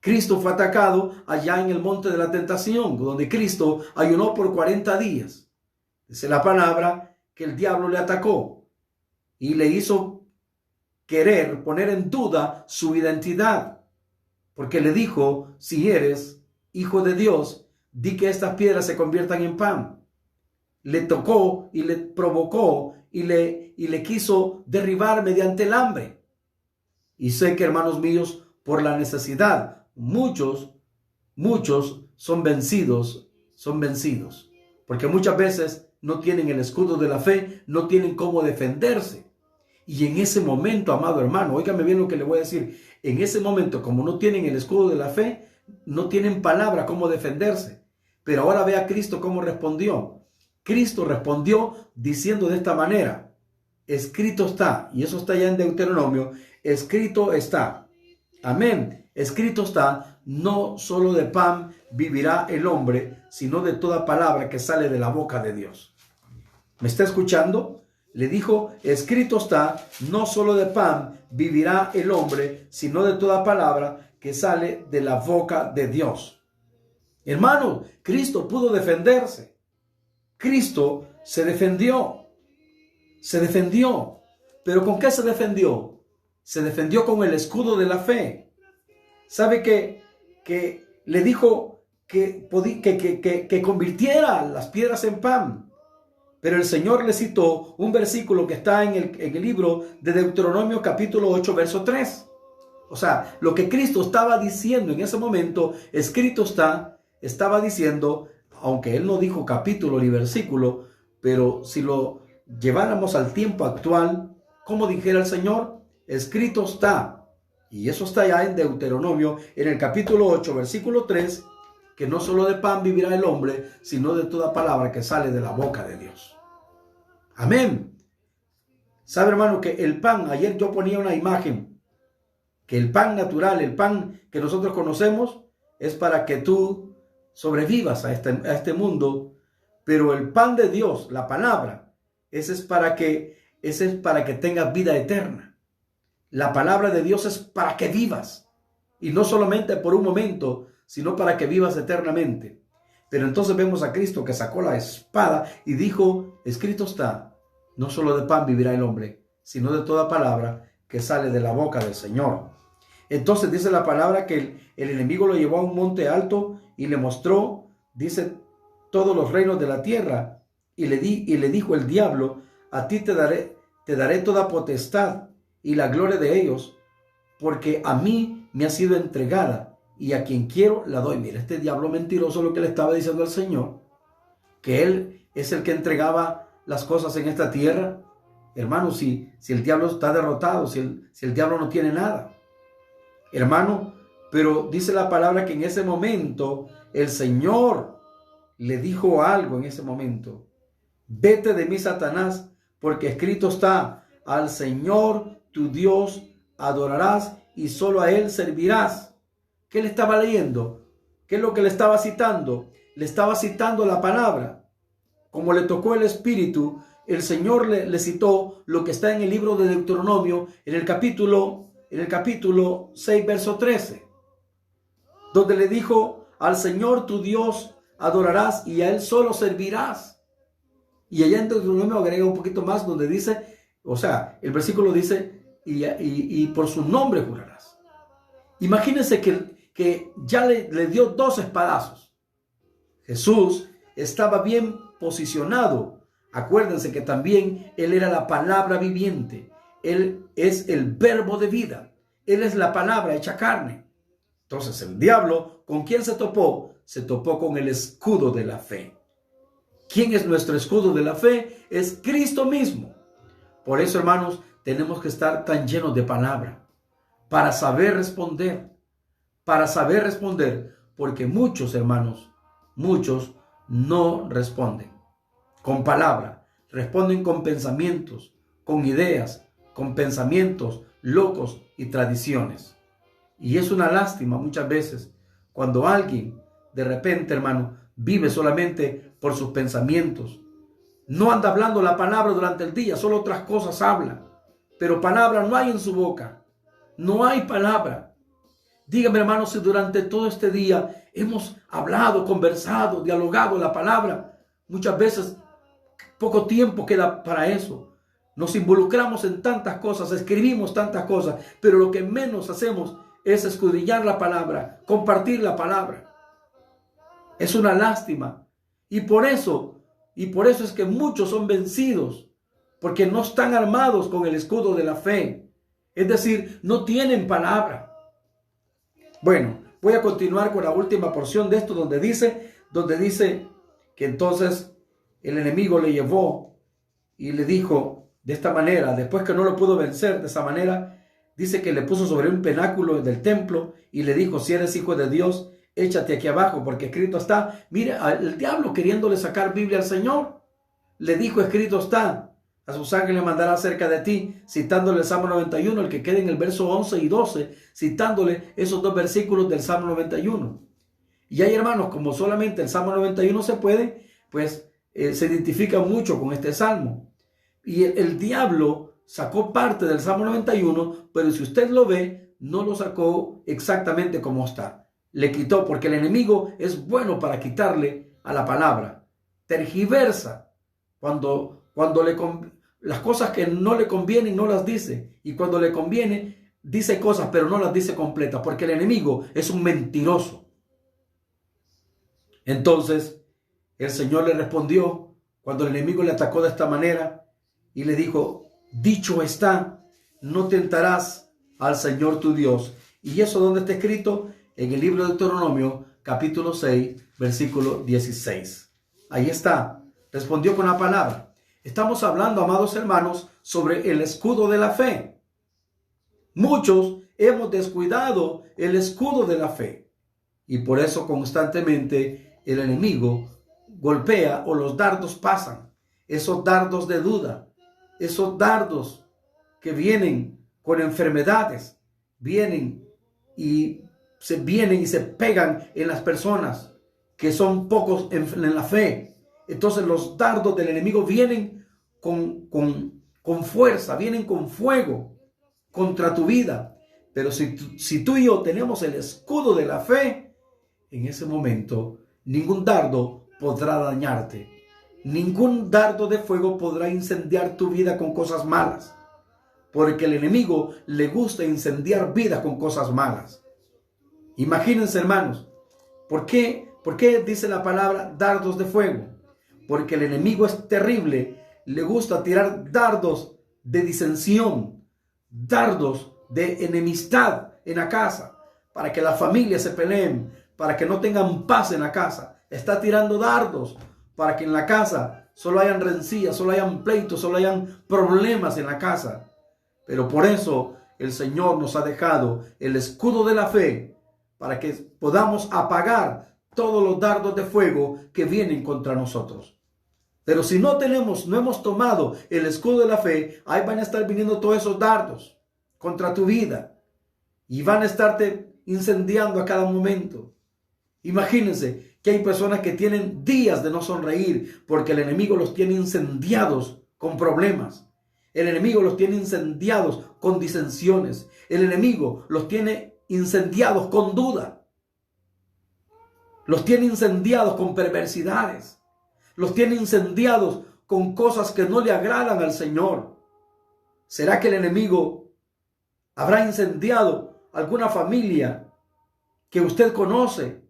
Cristo fue atacado allá en el monte de la tentación, donde Cristo ayunó por 40 días. Dice la palabra que el diablo le atacó y le hizo querer poner en duda su identidad. Porque le dijo, si eres hijo de Dios, di que estas piedras se conviertan en pan. Le tocó y le provocó y le quiso derribar mediante el hambre. Y sé que, hermanos míos, por la necesidad, muchos son vencidos. Porque muchas veces no tienen el escudo de la fe, no tienen cómo defenderse. Y en ese momento, amado hermano, óigame bien lo que le voy a decir. En ese momento, como no tienen el escudo de la fe, no tienen palabra cómo defenderse. Pero ahora ve a Cristo cómo respondió. Cristo respondió diciendo de esta manera: escrito está, y eso está ya en Deuteronomio, escrito está. Amén. Escrito está, no solo de pan vivirá el hombre, sino de toda palabra que sale de la boca de Dios. ¿Me está escuchando? Le dijo, escrito está, no solo de pan vivirá el hombre, sino de toda palabra que sale de la boca de Dios. Hermano, Cristo pudo defenderse. Cristo se defendió. ¿Pero con qué se defendió? Se defendió con el escudo de la fe. ¿Sabe que le dijo que convirtiera las piedras en pan? Pero el Señor le citó un versículo que está en el libro de Deuteronomio capítulo 8, verso 3. O sea, lo que Cristo estaba diciendo en ese momento, escrito está, estaba diciendo, aunque Él no dijo capítulo ni versículo, pero si lo lleváramos al tiempo actual, como dijera el Señor, escrito está. Y eso está ya en Deuteronomio, en el capítulo 8, versículo 3, que no solo de pan vivirá el hombre, sino de toda palabra que sale de la boca de Dios. Amén. ¿Sabe, hermano, que el pan, ayer yo ponía una imagen, que el pan natural, el pan que nosotros conocemos, es para que tú sobrevivas a este mundo, pero el pan de Dios, la palabra, ese es para que tengas vida eterna. La palabra de Dios es para que vivas, y no solamente por un momento, sino para que vivas eternamente. Pero entonces vemos a Cristo que sacó la espada y dijo, escrito está, no solo de pan vivirá el hombre, sino de toda palabra que sale de la boca del Señor. Entonces dice la palabra que el enemigo lo llevó a un monte alto y le mostró, dice, todos los reinos de la tierra. Y le dijo el diablo, a ti te daré toda potestad y la gloria de ellos, porque a mí me ha sido entregada. Y a quien quiero la doy. Mira, este diablo mentiroso lo que le estaba diciendo al Señor, que Él es el que entregaba las cosas en esta tierra. Hermano, si el diablo está derrotado, si el diablo no tiene nada. hermano, pero dice la palabra que en ese momento el Señor le dijo algo en ese momento. Vete de mí, Satanás, porque escrito está, al Señor tu Dios adorarás y solo a Él servirás. ¿Qué le estaba leyendo? ¿Qué es lo que le estaba citando? Le estaba citando la palabra. Como le tocó el Espíritu, el Señor le citó lo que está en el libro de Deuteronomio, en el capítulo 6, verso 13, donde le dijo, al Señor tu Dios adorarás y a Él solo servirás. Y allá en Deuteronomio agrega un poquito más donde dice, o sea, el versículo dice, y por su nombre jurarás. Imagínense que ya le dio 2 espadazos. Jesús estaba bien posicionado. Acuérdense que también Él era la palabra viviente. Él es el verbo de vida. Él es la palabra hecha carne. Entonces el diablo, ¿con quién se topó? Se topó con el escudo de la fe. ¿Quién es nuestro escudo de la fe? Es Cristo mismo. Por eso, hermanos, tenemos que estar tan llenos de palabra para saber responder. Para saber responder, porque muchos, hermanos, muchos no responden con palabra, responden con pensamientos, con ideas, con pensamientos locos y tradiciones. Y es una lástima muchas veces cuando alguien de repente, hermano, vive solamente por sus pensamientos. No anda hablando la palabra durante el día, solo otras cosas habla. Pero palabra no hay en su boca. No hay palabra. Dígame, hermano, si durante todo este día hemos hablado, conversado, dialogado la palabra. Muchas veces poco tiempo queda para eso. Nos involucramos en tantas cosas, escribimos tantas cosas, pero lo que menos hacemos es escudriñar la palabra, compartir la palabra. Es una lástima. Y por eso es que muchos son vencidos, porque no están armados con el escudo de la fe. Es decir, no tienen palabra. Bueno, voy a continuar con la última porción de esto donde dice que entonces el enemigo le llevó y le dijo de esta manera, después que no lo pudo vencer de esa manera, dice que le puso sobre un pináculo del templo y le dijo, si eres hijo de Dios, échate aquí abajo, porque escrito está. Mire, el diablo queriéndole sacar Biblia al Señor, le dijo, escrito está, a sus ángeles mandará cerca de ti, citándole el Salmo 91, el que queda en el verso 11 y 12, citándole esos 2 versículos del Salmo 91. Y hay, hermanos, como solamente el Salmo 91 se puede, pues se identifica mucho con este Salmo. Y el diablo sacó parte del Salmo 91, pero si usted lo ve, no lo sacó exactamente como está. Le quitó, porque el enemigo es bueno para quitarle a la palabra. Tergiversa cuando las cosas que no le convienen no las dice, y cuando le conviene dice cosas pero no las dice completas, porque el enemigo es un mentiroso. Entonces el Señor le respondió cuando el enemigo le atacó de esta manera y le dijo, dicho está, no tentarás al Señor tu Dios. ¿Y eso dónde está escrito? En el libro de Deuteronomio, capítulo 6, versículo 16. Ahí está. Respondió con la palabra. Estamos hablando, amados hermanos, sobre el escudo de la fe. Muchos hemos descuidado el escudo de la fe. Y por eso constantemente el enemigo golpea o los dardos pasan. Esos dardos de duda, esos dardos que vienen con enfermedades, vienen y se pegan en las personas que son pocos en la fe. Entonces los dardos del enemigo vienen con fuerza, vienen con fuego contra tu vida. Pero si tú y yo tenemos el escudo de la fe, en ese momento ningún dardo podrá dañarte. Ningún dardo de fuego podrá incendiar tu vida con cosas malas. Porque el enemigo le gusta incendiar vidas con cosas malas. Imagínense, hermanos, ¿por qué dice la palabra dardos de fuego? Porque el enemigo es terrible, le gusta tirar dardos de disensión, dardos de enemistad en la casa, para que las familias se peleen, para que no tengan paz en la casa. Está tirando dardos para que en la casa solo hayan rencillas, solo hayan pleitos, solo hayan problemas en la casa. Pero por eso el Señor nos ha dejado el escudo de la fe para que podamos apagar todos los dardos de fuego que vienen contra nosotros. Pero si no hemos tomado el escudo de la fe, ahí van a estar viniendo todos esos dardos contra tu vida y van a estarte incendiando a cada momento. Imagínense que hay personas que tienen días de no sonreír porque el enemigo los tiene incendiados con problemas. El enemigo los tiene incendiados con disensiones. El enemigo los tiene incendiados con duda. Los tiene incendiados con perversidades. Los tiene incendiados con cosas que no le agradan al Señor. ¿Será que el enemigo habrá incendiado alguna familia que usted conoce?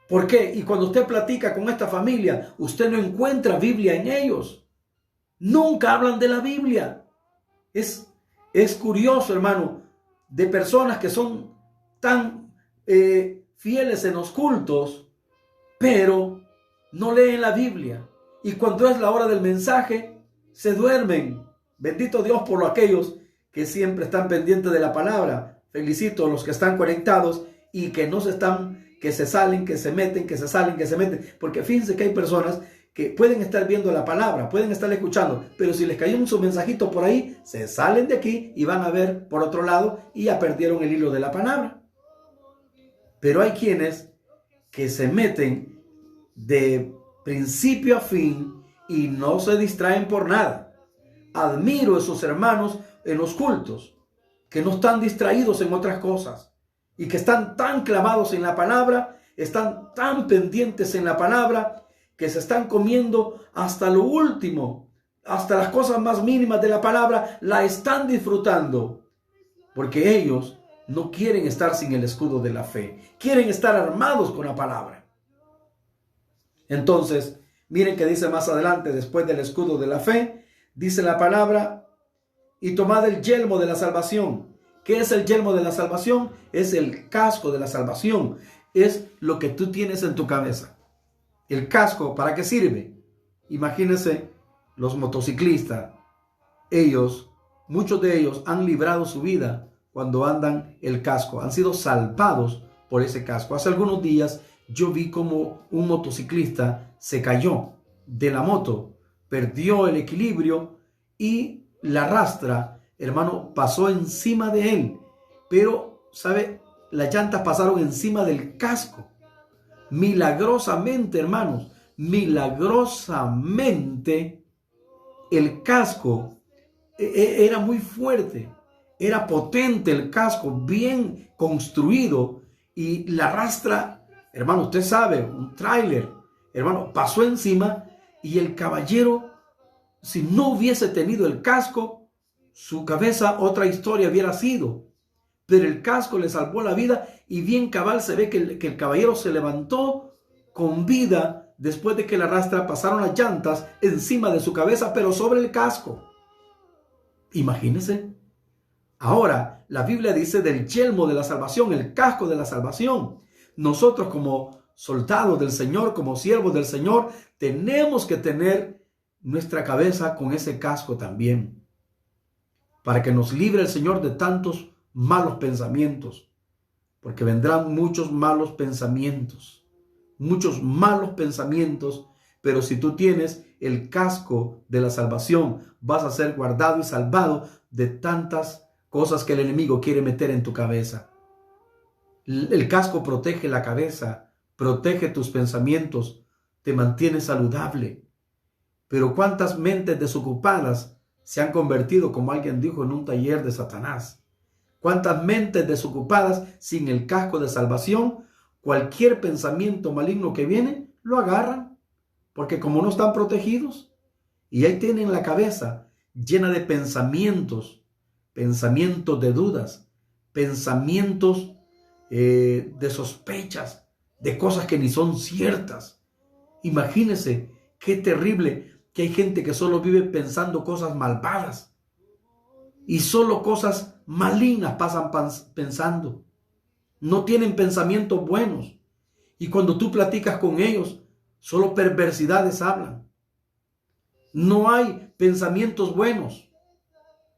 ¿Por qué? Y cuando usted platica con esta familia, usted no encuentra Biblia en ellos. Nunca hablan de la Biblia. Es curioso, hermano, de personas que son tan fieles en los cultos, pero no leen la Biblia. Y cuando es la hora del mensaje, se duermen. Bendito Dios por aquellos que siempre están pendientes de la palabra. Felicito a los que están conectados y que no se están, que se salen, que se meten, que se salen, que se meten. Porque fíjense que hay personas que pueden estar viendo la palabra, pueden estar escuchando, pero si les cayó un su mensajito por ahí, se salen de aquí y van a ver por otro lado y ya perdieron el hilo de la palabra. Pero hay quienes que se meten de principio a fin y no se distraen por nada. Admiro a esos hermanos en los cultos que no están distraídos en otras cosas y que están tan clavados en la palabra, están tan pendientes en la palabra, que se están comiendo hasta lo último, hasta las cosas más mínimas de la palabra, la están disfrutando, porque ellos no quieren estar sin el escudo de la fe, quieren estar armados con la palabra. Entonces, miren que dice más adelante, después del escudo de la fe, dice la palabra, y tomad el yelmo de la salvación. ¿Qué es el yelmo de la salvación? Es el casco de la salvación, es lo que tú tienes en tu cabeza. El casco, ¿para qué sirve? Imagínense los motociclistas. Muchos de ellos han librado su vida cuando andan el casco. Han sido salvados por ese casco. Hace algunos días yo vi como un motociclista se cayó de la moto, perdió el equilibrio y la rastra, hermano, pasó encima de él. Pero, ¿sabe? Las llantas pasaron encima del casco. Milagrosamente, hermanos, milagrosamente, el casco era muy fuerte, era potente el casco, bien construido, y la rastra, hermano, usted sabe, un tráiler, hermano, pasó encima y el caballero, si no hubiese tenido el casco, su cabeza otra historia hubiera sido. Pero el casco le salvó la vida y bien cabal se ve que el caballero se levantó con vida después de que la rastra pasaron las llantas encima de su cabeza, pero sobre el casco. Imagínense. Ahora, la Biblia dice del yelmo de la salvación, el casco de la salvación. Nosotros como soldados del Señor, como siervos del Señor, tenemos que tener nuestra cabeza con ese casco también, para que nos libre el Señor de tantos malos pensamientos, porque vendrán muchos malos pensamientos, pero si tú tienes el casco de la salvación, vas a ser guardado y salvado de tantas cosas que el enemigo quiere meter en tu cabeza. El casco protege la cabeza, protege tus pensamientos, te mantiene saludable. Pero cuántas mentes desocupadas se han convertido, como alguien dijo, en un taller de Satanás. Cuántas mentes desocupadas sin el casco de salvación, cualquier pensamiento maligno que viene, lo agarran, porque como no están protegidos, y ahí tienen la cabeza llena de pensamientos de dudas, pensamientos de sospechas, de cosas que ni son ciertas. Imagínense qué terrible que hay gente que solo vive pensando cosas malvadas y solo cosas malignas pasan pensando. No tienen pensamientos buenos. Y cuando tú platicas con ellos, solo perversidades hablan. No hay pensamientos buenos.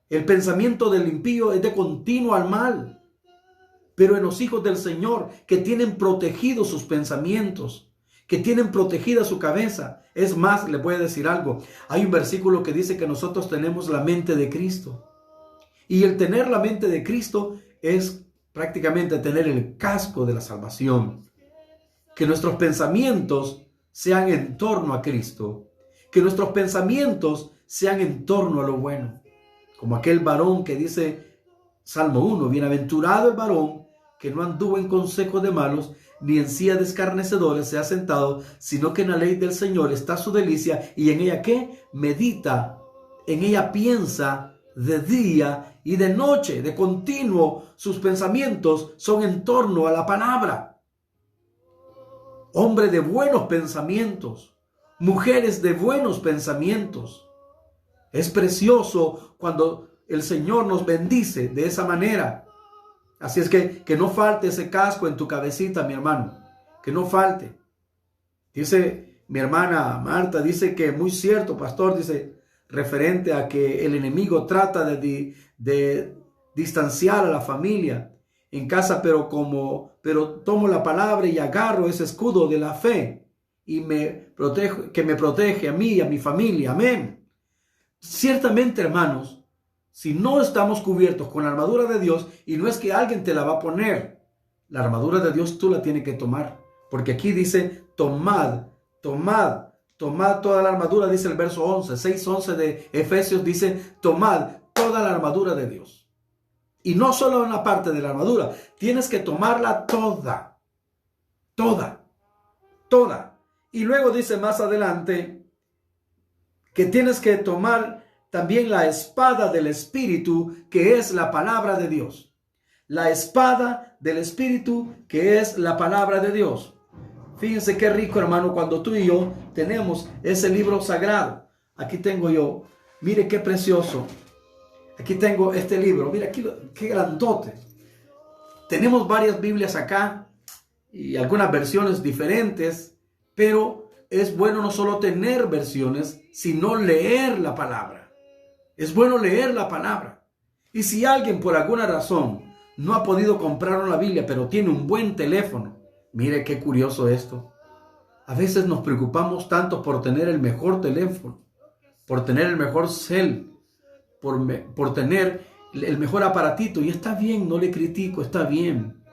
El pensamiento del impío es de continuo al mal. Pero en los hijos del Señor, que tienen protegidos sus pensamientos, que tienen protegida su cabeza. Es más, le voy a decir algo. Hay un versículo que dice que nosotros tenemos la mente de Cristo. Y el tener la mente de Cristo es prácticamente tener el casco de la salvación. Que nuestros pensamientos sean en torno a Cristo. Que nuestros pensamientos sean en torno a lo bueno. Como aquel varón que dice Salmo 1, bienaventurado el varón que no anduvo en consejo de malos, ni en silla de escarnecedores se ha sentado, sino que en la ley del Señor está su delicia, y en ella ¿qué? Medita, en ella piensa de día y de noche, de continuo. Sus pensamientos son en torno a la palabra. Hombre de buenos pensamientos, mujeres de buenos pensamientos. Es precioso cuando el Señor nos bendice de esa manera. Así es que no falte ese casco en tu cabecita, mi hermano. Que no falte. Dice mi hermana Marta, dice que muy cierto, pastor, dice, referente a que el enemigo trata de distanciar a la familia en casa, pero tomo la palabra y agarro ese escudo de la fe y que me protege a mí y a mi familia. Amén. Ciertamente, hermanos, si no estamos cubiertos con la armadura de Dios, y no es que alguien te la va a poner, la armadura de Dios tú la tienes que tomar, porque aquí dice, tomad toda la armadura, dice el verso 11, 6:11 de Efesios dice, tomad toda la armadura de Dios. Y no solo una parte de la armadura, tienes que tomarla toda. Y luego dice más adelante que tienes que tomar también la espada del Espíritu, que es la palabra de Dios. La espada del Espíritu, que es la palabra de Dios. Fíjense qué rico, hermano, cuando tú y yo tenemos ese libro sagrado. Aquí tengo yo, mire qué precioso. Aquí tengo este libro, mira aquí, qué grandote. Tenemos varias Biblias acá y algunas versiones diferentes, pero es bueno no solo tener versiones, sino leer la palabra. Es bueno leer la palabra. Y si alguien por alguna razón no ha podido comprar una Biblia, pero tiene un buen teléfono, mire qué curioso esto. A veces nos preocupamos tanto por tener el mejor teléfono, por tener el mejor cel, por tener el mejor aparatito. Y está bien, no le critico, está bien.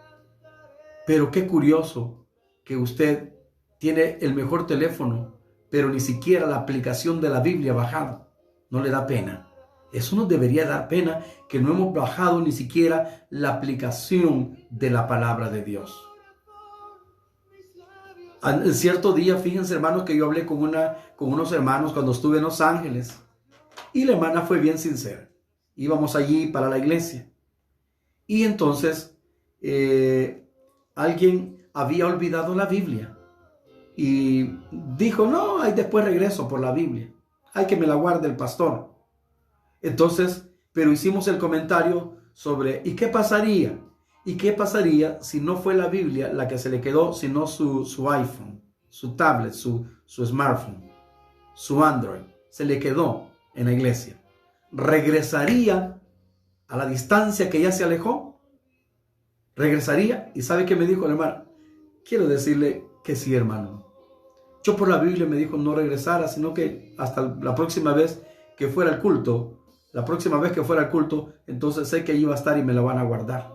Pero qué curioso que usted tiene el mejor teléfono, pero ni siquiera la aplicación de la Biblia ha bajado. No le da pena. Eso nos debería dar pena, que no hemos bajado ni siquiera la aplicación de la palabra de Dios. En cierto día, fíjense, hermanos, que yo hablé con unos hermanos cuando estuve en Los Ángeles. Y la hermana fue bien sincera. Íbamos allí para la iglesia. Y entonces alguien había olvidado la Biblia. Y dijo, no, ahí después regreso por la Biblia. Hay que me la guarde el pastor. Entonces, pero hicimos el comentario sobre, ¿y qué pasaría? ¿Y qué pasaría si no fue la Biblia la que se le quedó, sino su iPhone, su tablet, su smartphone, su Android? Se le quedó en la iglesia. ¿Regresaría a la distancia que ya se alejó? ¿Regresaría? ¿Y sabe qué me dijo el hermano? Quiero decirle que sí, hermano. Yo por la Biblia me dijo no regresara, sino que hasta la próxima vez que fuera al culto, entonces sé que allí va a estar y me la van a guardar.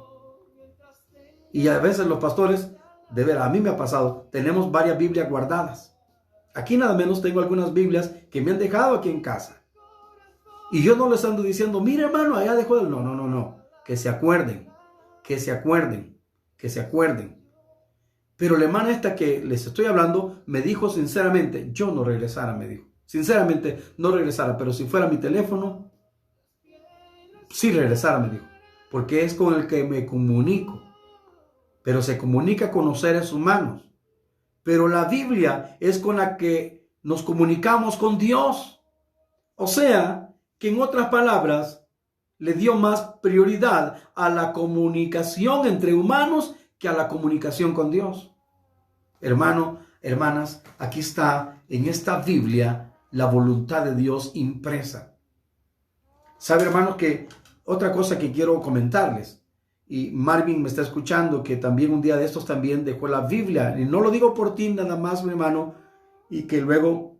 Y a veces los pastores, de veras, a mí me ha pasado, tenemos varias Biblias guardadas. Aquí nada menos tengo algunas Biblias que me han dejado aquí en casa. Y yo no les ando diciendo, mire hermano, allá dejó el... No. Que se acuerden. Pero la hermana esta que les estoy hablando me dijo sinceramente, yo no regresara, me dijo. Sinceramente, no regresara, pero si fuera mi teléfono, sí regresara, me dijo. Porque es con el que me comunico. Pero se comunica con los seres humanos. Pero la Biblia es con la que nos comunicamos con Dios. O sea, que en otras palabras, le dio más prioridad a la comunicación entre humanos que a la comunicación con Dios. Hermano, hermanas, aquí está en esta Biblia la voluntad de Dios impresa. Sabe, hermanos, que otra cosa que quiero comentarles, y Marvin me está escuchando, que también un día de estos también dejó la Biblia, y no lo digo por ti nada más, mi hermano, y que luego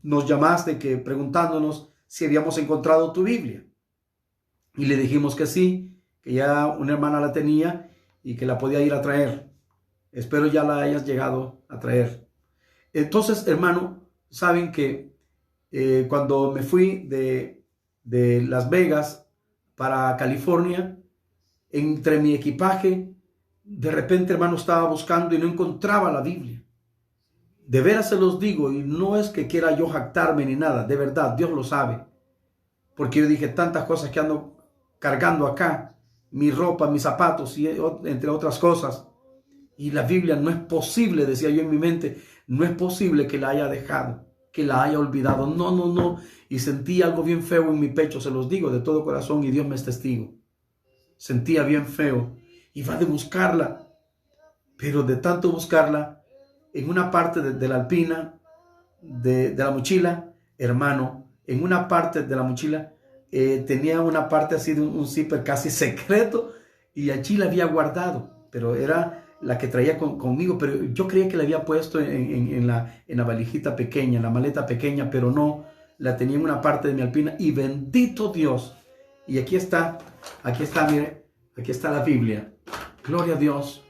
nos llamaste que preguntándonos si habíamos encontrado tu Biblia. Y le dijimos que sí, que ya una hermana la tenía y que la podía ir a traer. Espero ya la hayas llegado a traer. Entonces, hermano, saben que cuando me fui de Las Vegas para California, entre mi equipaje, de repente, hermano, estaba buscando y no encontraba la Biblia. De veras se los digo, y no es que quiera yo jactarme ni nada, de verdad, Dios lo sabe. Porque yo dije tantas cosas que ando cargando acá, mi ropa, mis zapatos, y entre otras cosas. Y la Biblia no es posible, decía yo en mi mente, no es posible que la haya dejado, que la haya olvidado. No, no, no. Y sentí algo bien feo en mi pecho, se los digo de todo corazón, y Dios me es testigo. Sentía bien feo. Iba de buscarla, pero de tanto buscarla, en una parte de la alpina, de la mochila, hermano, en una parte de la mochila, tenía una parte así de un zipper casi secreto, y allí la había guardado, pero era la que traía conmigo, pero yo creía que la había puesto en la valijita pequeña, en la maleta pequeña, pero no, la tenía en una parte de mi alpina, y bendito Dios, y aquí está, mire, aquí está la Biblia. Gloria a Dios,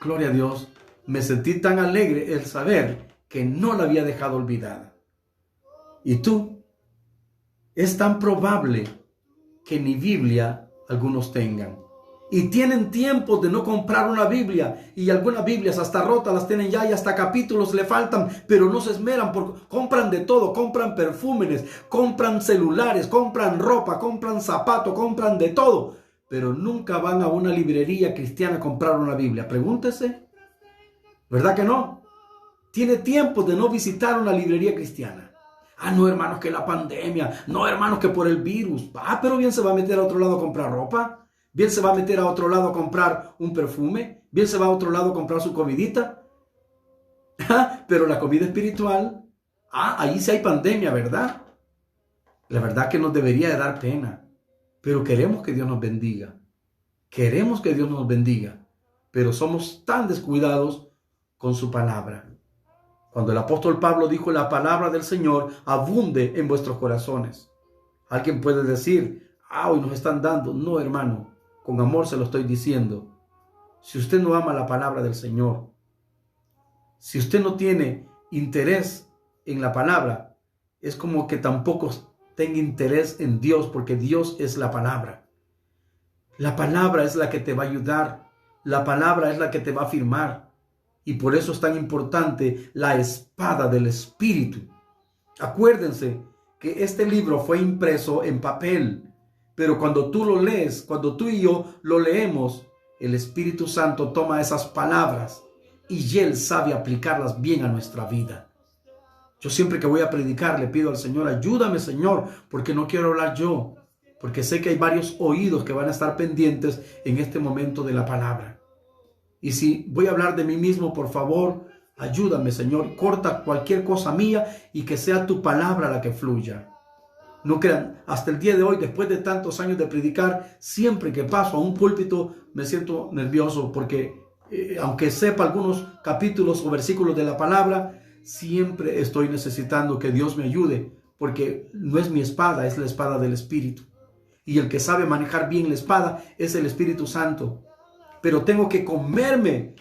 gloria a Dios. Me sentí tan alegre el saber que no la había dejado olvidada. ¿Y tú? Es tan probable que ni Biblia algunos tengan. Y tienen tiempo de no comprar una Biblia. Y algunas Biblias hasta rotas las tienen ya y hasta capítulos le faltan. Pero no se esmeran porque compran de todo. Compran perfúmenes, compran celulares, compran ropa, compran zapatos, compran de todo. Pero nunca van a una librería cristiana a comprar una Biblia. Pregúntese. ¿Verdad que no? Tiene tiempo de no visitar una librería cristiana. Ah, no, hermanos, que la pandemia. No, hermanos, que por el virus. Ah, pero bien se va a meter a otro lado a comprar ropa. Bien se va a meter a otro lado a comprar un perfume. Bien se va a otro lado a comprar su comidita. Pero la comida espiritual. Ahí sí hay pandemia, ¿verdad? La verdad que nos debería de dar pena. Pero queremos que Dios nos bendiga. Queremos que Dios nos bendiga. Pero somos tan descuidados con su palabra. Cuando el apóstol Pablo dijo la palabra del Señor abunde en vuestros corazones. Alguien puede decir, hoy nos están dando. No, hermano, con amor se lo estoy diciendo. Si usted no ama la palabra del Señor, si usted no tiene interés en la palabra, es como que tampoco tenga interés en Dios, porque Dios es la palabra. La palabra es la que te va a ayudar. La palabra es la que te va a afirmar. Y por eso es tan importante la espada del Espíritu. Acuérdense que este libro fue impreso en papel, pero cuando tú lo lees, cuando tú y yo lo leemos, el Espíritu Santo toma esas palabras y Él sabe aplicarlas bien a nuestra vida. Yo siempre que voy a predicar le pido al Señor, ayúdame, Señor, porque no quiero hablar yo, porque sé que hay varios oídos que van a estar pendientes en este momento de la palabra. Y si voy a hablar de mí mismo, por favor, ayúdame, Señor. Corta cualquier cosa mía y que sea tu palabra la que fluya. No crean, hasta el día de hoy, después de tantos años de predicar, siempre que paso a un púlpito me siento nervioso porque aunque sepa algunos capítulos o versículos de la palabra, siempre estoy necesitando que Dios me ayude, porque no es mi espada, es la espada del Espíritu. Y el que sabe manejar bien la espada es el Espíritu Santo. Pero tengo que comerme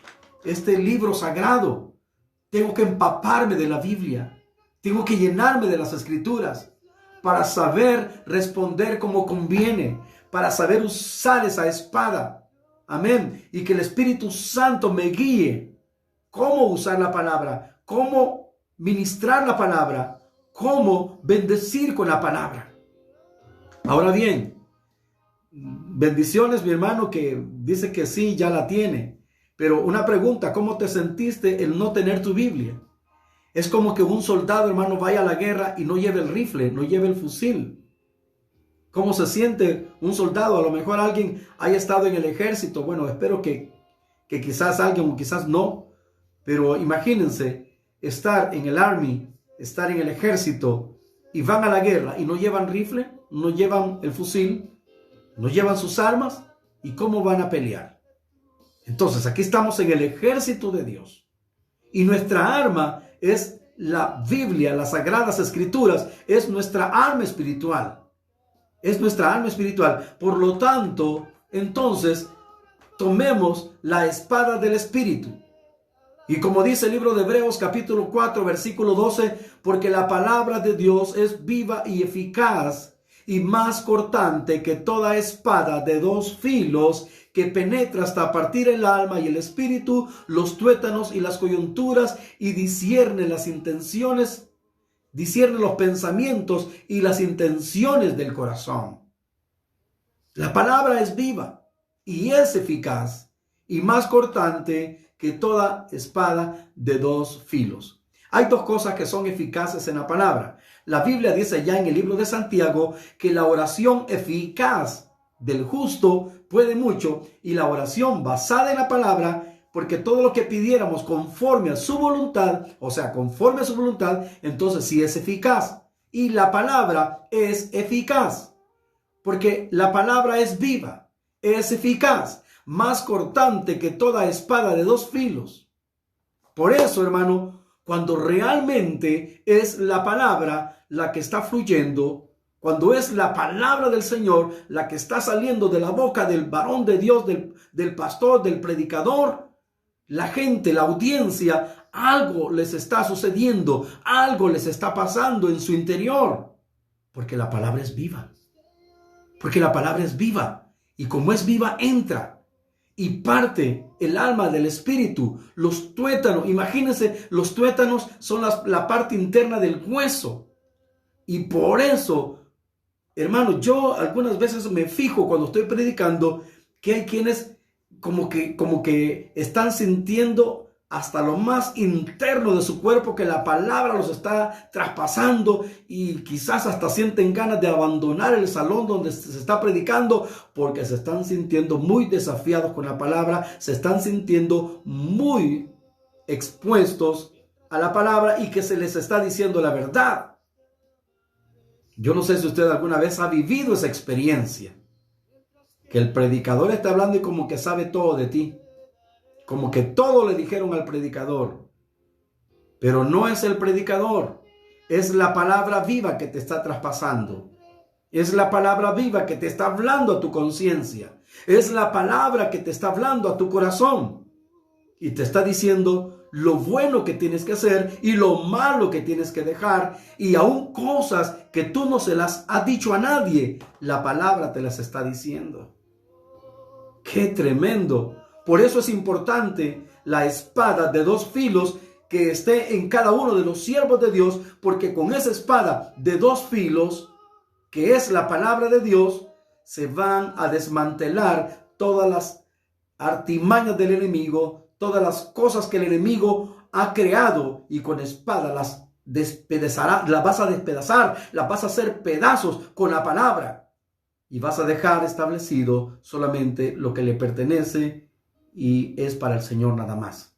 este libro sagrado. Tengo que empaparme de la Biblia. Tengo que llenarme de las Escrituras para saber responder como conviene, para saber usar esa espada. Amén. Y que el Espíritu Santo me guíe cómo usar la palabra, cómo ministrar la palabra, cómo bendecir con la palabra. Ahora bien, bendiciones, mi hermano, que dice que sí, ya la tiene. Pero una pregunta, ¿cómo te sentiste el no tener tu Biblia? Es como que un soldado, hermano, vaya a la guerra y no lleve el rifle, no lleve el fusil. ¿Cómo se siente un soldado? A lo mejor alguien haya estado en el ejército. Bueno, espero que quizás alguien o quizás no. Pero imagínense estar en el army, estar en el ejército y van a la guerra y no llevan rifle. no llevan el fusil, no llevan sus armas, ¿y cómo van a pelear? Entonces, aquí estamos en el ejército de Dios. Y nuestra arma es la Biblia, las Sagradas Escrituras, es nuestra arma espiritual. Es nuestra arma espiritual. Por lo tanto, entonces, tomemos la espada del Espíritu. Y como dice el libro de Hebreos capítulo 4, versículo 12, porque la palabra de Dios es viva y eficaz y más cortante que toda espada de dos filos, que penetra hasta partir el alma y el espíritu, los tuétanos y las coyunturas, y discierne las intenciones, discierne los pensamientos y las intenciones del corazón. La palabra es viva y es eficaz y más cortante que toda espada de dos filos. Hay dos cosas que son eficaces en la palabra. La Biblia dice ya en el libro de Santiago que la oración eficaz del justo puede mucho, y la oración basada en la palabra, porque todo lo que pidiéramos conforme a su voluntad, o sea, conforme a su voluntad, entonces sí es eficaz. Y la palabra es eficaz, porque la palabra es viva, es eficaz, más cortante que toda espada de dos filos. Por eso, hermano, cuando realmente es la palabra la que está fluyendo, cuando es la palabra del Señor la que está saliendo de la boca del varón de Dios, del pastor, del predicador, la gente, la audiencia, algo les está sucediendo, algo les está pasando en su interior, porque la palabra es viva. Porque la palabra es viva, y como es viva, entra y parte el alma del espíritu. Los tuétanos, imagínense, los tuétanos son la parte interna del hueso. Y por eso, hermano, yo algunas veces me fijo cuando estoy predicando que hay quienes como que están sintiendo hasta lo más interno de su cuerpo que la palabra los está traspasando, y quizás hasta sienten ganas de abandonar el salón donde se está predicando porque se están sintiendo muy desafiados con la palabra, se están sintiendo muy expuestos a la palabra y que se les está diciendo la verdad. Yo no sé si usted alguna vez ha vivido esa experiencia, que el predicador está hablando y como que sabe todo de ti, como que todo le dijeron al predicador, pero no es el predicador, es la palabra viva que te está traspasando, es la palabra viva que te está hablando a tu conciencia, es la palabra que te está hablando a tu corazón y te está diciendo lo bueno que tienes que hacer y lo malo que tienes que dejar, y aún cosas que tú no se las has dicho a nadie, la palabra te las está diciendo. ¡Qué tremendo! Por eso es importante la espada de dos filos que esté en cada uno de los siervos de Dios, porque con esa espada de dos filos, que es la palabra de Dios, se van a desmantelar todas las artimañas del enemigo, todas las cosas que el enemigo ha creado, y con espada las despedazará, las vas a despedazar, las vas a hacer pedazos con la palabra, y vas a dejar establecido solamente lo que le pertenece y es para el Señor nada más.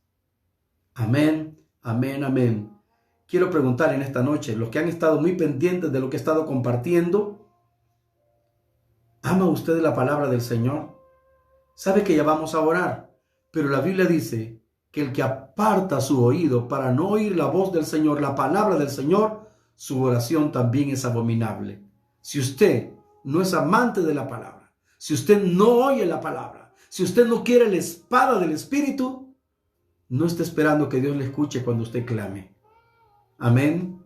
Amén, amén, amén. Quiero preguntar en esta noche, los que han estado muy pendientes de lo que he estado compartiendo, ¿ama usted la palabra del Señor? Sabe que ya vamos a orar, pero la Biblia dice que el que aparta su oído para no oír la voz del Señor, la palabra del Señor, su oración también es abominable. Si usted no es amante de la palabra, si usted no oye la palabra, si usted no quiere la espada del Espíritu, no esté esperando que Dios le escuche cuando usted clame. Amén.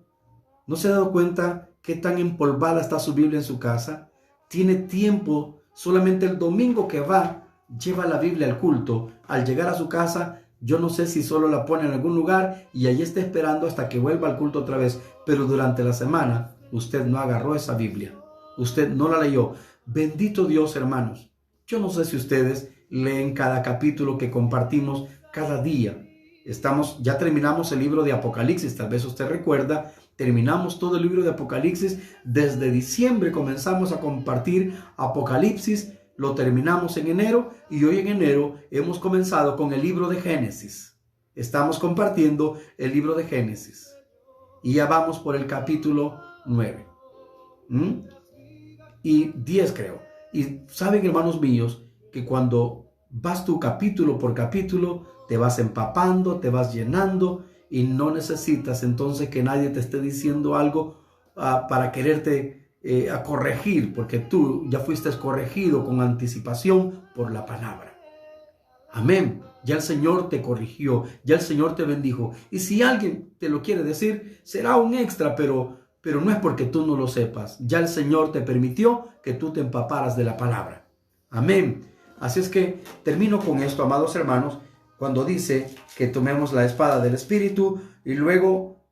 ¿No se ha dado cuenta qué tan empolvada está su Biblia en su casa? Tiene tiempo, solamente el domingo que va, lleva la Biblia al culto. Al llegar a su casa, yo no sé si solo la pone en algún lugar y allí está esperando hasta que vuelva al culto otra vez. Pero durante la semana, usted no agarró esa Biblia. Usted no la leyó. Bendito Dios, hermanos. Yo no sé si ustedes leen cada capítulo que compartimos cada día. Ya terminamos el libro de Apocalipsis, tal vez usted recuerda, terminamos todo el libro de Apocalipsis. Desde diciembre comenzamos a compartir Apocalipsis, lo terminamos en enero, y hoy en enero hemos comenzado con el libro de Génesis. Estamos compartiendo el libro de Génesis y ya vamos por el capítulo 9. y 10 creo. Y saben, hermanos míos, que cuando vas tú capítulo por capítulo, te vas empapando, te vas llenando y no necesitas entonces que nadie te esté diciendo algo para quererte a corregir, porque tú ya fuiste corregido con anticipación por la palabra. Amén. Ya el Señor te corrigió, ya el Señor te bendijo. Y si alguien te lo quiere decir, será un extra, pero no es porque tú no lo sepas. Ya el Señor te permitió que tú te empaparas de la palabra. Amén. Así es que termino con esto, amados hermanos, cuando dice que tomemos la espada del Espíritu, y luego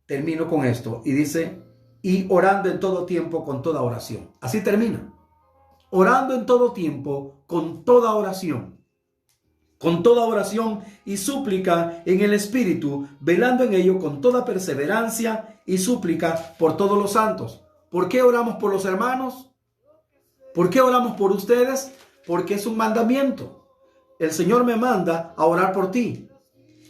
termino con esto y dice, y orando en todo tiempo con toda oración. Así termina. Orando en todo tiempo con toda oración. Con toda oración y súplica en el Espíritu, velando en ello con toda perseverancia y súplica por todos los santos. ¿Por qué oramos por los hermanos? ¿Por qué oramos por ustedes? Porque es un mandamiento. El Señor me manda a orar por ti.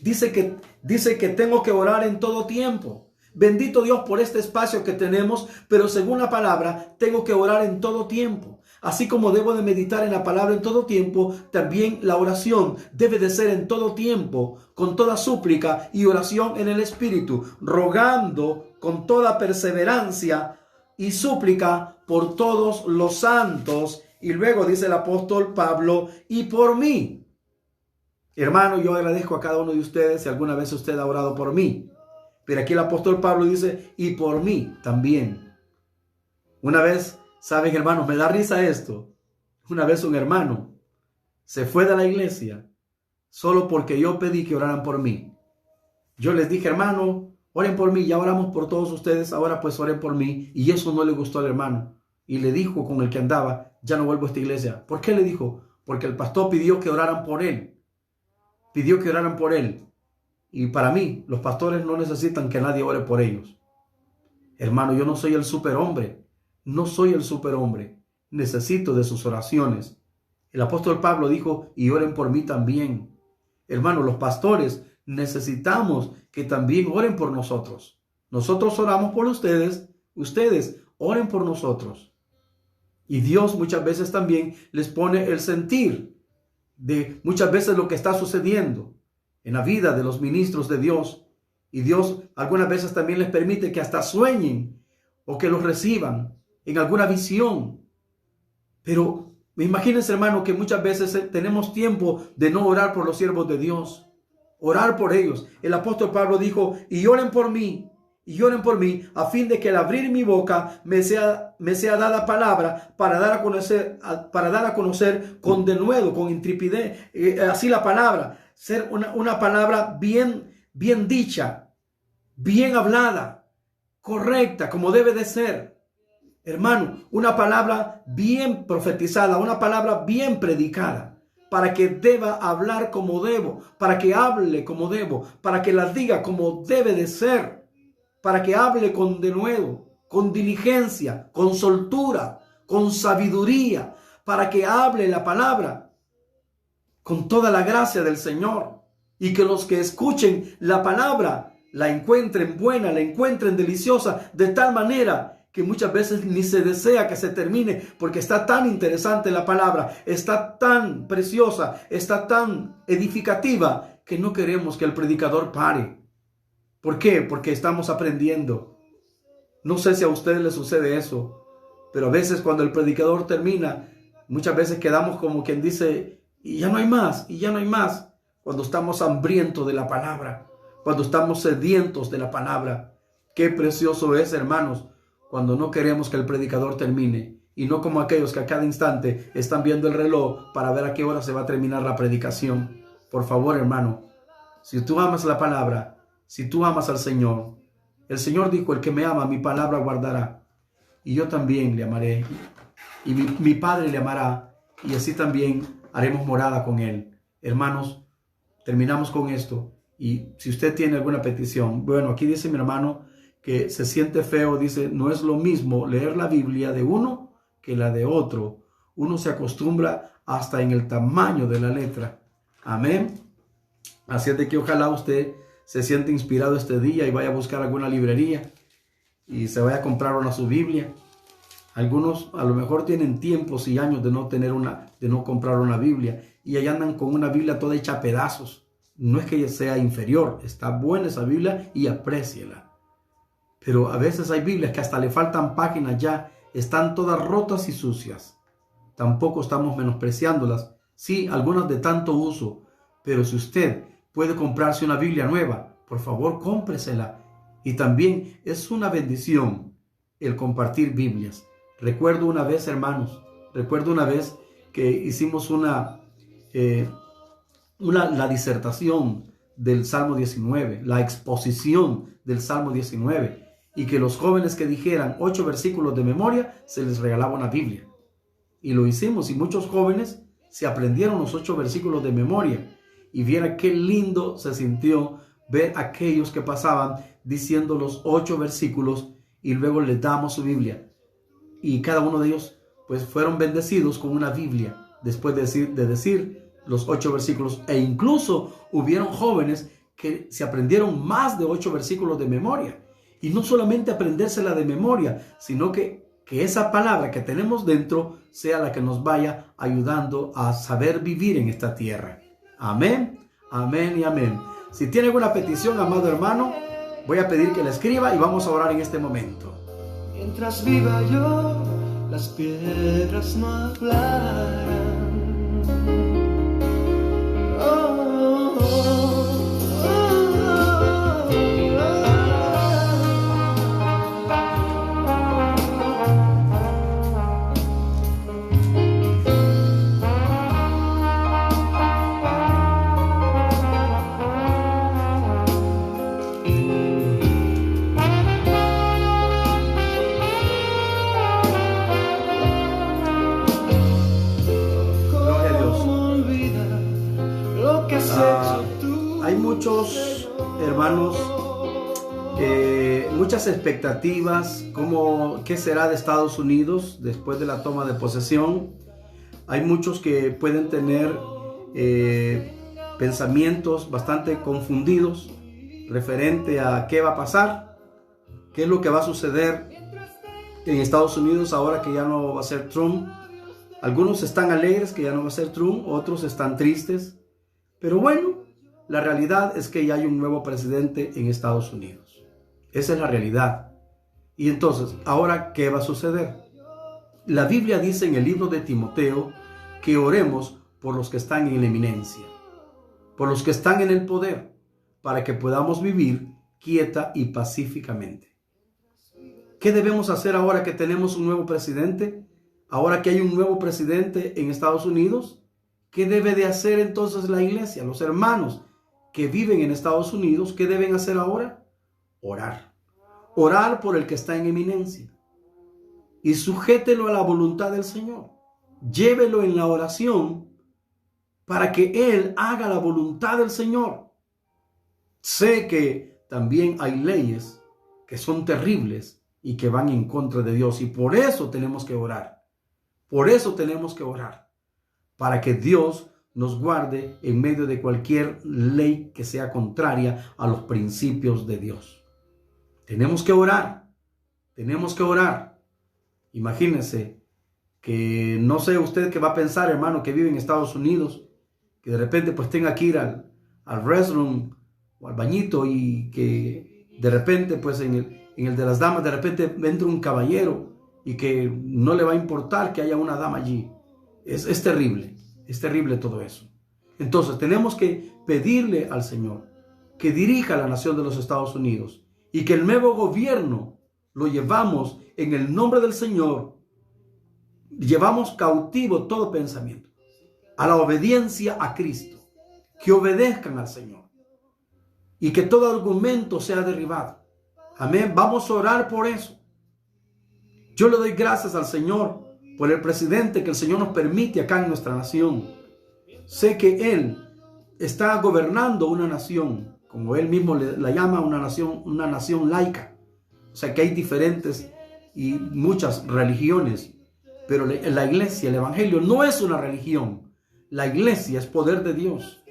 Dice que tengo que orar en todo tiempo. Bendito Dios por este espacio que tenemos, pero según la palabra, tengo que orar en todo tiempo. Así como debo de meditar en la palabra en todo tiempo, también la oración debe de ser en todo tiempo, con toda súplica y oración en el Espíritu, rogando con toda perseverancia y súplica por todos los santos. Y luego dice el apóstol Pablo, y por mí. Hermano, yo agradezco a cada uno de ustedes si alguna vez usted ha orado por mí. Pero aquí el apóstol Pablo dice, y por mí también. Una vez, saben, hermanos, me da risa esto. Una vez un hermano se fue de la iglesia solo porque yo pedí que oraran por mí. Yo les dije, hermano, oren por mí, ya oramos por todos ustedes, ahora pues oren por mí. Y eso no le gustó al hermano. Y le dijo con el que andaba, ya no vuelvo a esta iglesia. ¿Por qué le dijo? Porque el pastor pidió que oraran por él. Pidió que oraran por él. Y para mí, los pastores no necesitan que nadie ore por ellos. Hermano, yo no soy el superhombre. No soy el superhombre. Necesito de sus oraciones. El apóstol Pablo dijo, y oren por mí también. Hermano, los pastores necesitamos que también oren por nosotros. Nosotros oramos por ustedes. Ustedes oren por nosotros. Y Dios muchas veces también les pone el sentir de muchas veces lo que está sucediendo en la vida de los ministros de Dios. Y Dios algunas veces también les permite que hasta sueñen o que los reciban en alguna visión. Pero imagínense, hermano, que muchas veces tenemos tiempo de no orar por los siervos de Dios. Orar por ellos. El apóstol Pablo dijo, y oren por mí, a fin de que al abrir mi boca me sea dada palabra para dar a conocer con denuedo, con intrepidez, así la palabra, ser una palabra bien dicha, bien hablada, correcta, como debe de ser. Hermano, una palabra bien profetizada, una palabra bien predicada, para que deba hablar como debo, para que hable como debo, para que la diga como debe de ser. Para que hable con denuedo, con diligencia, con soltura, con sabiduría, para que hable la palabra con toda la gracia del Señor, y que los que escuchen la palabra la encuentren buena, la encuentren deliciosa, de tal manera que muchas veces ni se desea que se termine, porque está tan interesante la palabra, está tan preciosa, está tan edificativa, que no queremos que el predicador pare. ¿Por qué? Porque estamos aprendiendo. No sé si a ustedes les sucede eso, pero a veces cuando el predicador termina, muchas veces quedamos como quien dice, y ya no hay más, y ya no hay más. Cuando estamos hambrientos de la palabra, cuando estamos sedientos de la palabra. Qué precioso es, hermanos, cuando no queremos que el predicador termine, y no como aquellos que a cada instante están viendo el reloj para ver a qué hora se va a terminar la predicación. Por favor, hermano, si tú amas la palabra, si tú amas al Señor, el Señor dijo, el que me ama, mi palabra guardará. Y yo también le amaré. Y mi Padre le amará. Y así también haremos morada con Él. Hermanos, terminamos con esto. Y si usted tiene alguna petición, bueno, aquí dice mi hermano que se siente feo. Dice, no es lo mismo leer la Biblia de uno que la de otro. Uno se acostumbra hasta en el tamaño de la letra. Amén. Así es de que ojalá usted se siente inspirado este día y vaya a buscar alguna librería y se vaya a comprar una su Biblia Algunos a lo mejor tienen tiempos y años de no comprar una Biblia, y ahí andan con una Biblia toda hecha a pedazos. No es que sea inferior, está buena esa Biblia y apréciela. Pero a veces hay Biblias que hasta le faltan páginas ya, están todas rotas y sucias. Tampoco estamos menospreciándolas. Sí, algunas de tanto uso, pero si usted puede comprarse una Biblia nueva, por favor, cómpresela. Y también es una bendición el compartir Biblias. Recuerdo una vez, hermanos, que hicimos la disertación del Salmo 19, la exposición del Salmo 19, y que los jóvenes que dijeran 8 versículos de memoria, se les regalaba una Biblia. Y lo hicimos, y muchos jóvenes se aprendieron los 8 versículos de memoria. Y viera qué lindo se sintió ver a aquellos que pasaban diciendo los 8 versículos y luego les damos su Biblia. Y cada uno de ellos pues fueron bendecidos con una Biblia después de decir los 8 versículos. E incluso hubieron jóvenes que se aprendieron más de 8 versículos de memoria. Y no solamente aprendérsela de memoria, sino que esa palabra que tenemos dentro sea la que nos vaya ayudando a saber vivir en esta tierra. Amén, amén y amén. Si tiene alguna petición, amado hermano, voy a pedir que la escriba y vamos a orar en este momento. Mientras viva yo, las piedras no hablarán. Hay muchos hermanos, muchas expectativas, qué será de Estados Unidos después de la toma de posesión. Hay muchos que pueden tener pensamientos bastante confundidos referente a qué va a pasar, qué es lo que va a suceder en Estados Unidos ahora que ya no va a ser Trump. Algunos están alegres que ya no va a ser Trump, otros están tristes. Pero bueno, la realidad es que ya hay un nuevo presidente en Estados Unidos. Esa es la realidad. Y entonces, ¿ahora qué va a suceder? La Biblia dice en el libro de Timoteo que oremos por los que están en la eminencia, por los que están en el poder, para que podamos vivir quieta y pacíficamente. ¿Qué debemos hacer ahora que tenemos un nuevo presidente? Ahora que hay un nuevo presidente en Estados Unidos, ¿qué debe de hacer entonces la iglesia? Los hermanos que viven en Estados Unidos, ¿qué deben hacer ahora? Orar. Orar por el que está en eminencia. Y sujételo a la voluntad del Señor. Llévelo en la oración para que Él haga la voluntad del Señor. Sé que también hay leyes que son terribles y que van en contra de Dios. Y por eso tenemos que orar. Por eso tenemos que orar. Para que Dios nos guarde en medio de cualquier ley que sea contraria a los principios de Dios. Tenemos que orar. Tenemos que orar. Imagínense que no sé usted qué va a pensar, hermano, que vive en Estados Unidos, que de repente pues tenga que ir al restroom o al bañito y que de repente pues en el de las damas de repente entra un caballero y que no le va a importar que haya una dama allí. Es terrible todo eso. Entonces tenemos que pedirle al Señor que dirija la nación de los Estados Unidos y que el nuevo gobierno lo llevamos en el nombre del Señor. Llevamos cautivo todo pensamiento a la obediencia a Cristo, que obedezcan al Señor y que todo argumento sea derribado. Amén. Vamos a orar por eso. Yo le doy gracias al Señor por el presidente que el Señor nos permite acá en nuestra nación. Sé que Él está gobernando una nación, como Él mismo la llama una nación laica. O sea que hay diferentes y muchas religiones, pero la iglesia, el evangelio no es una religión. La iglesia es poder de Dios.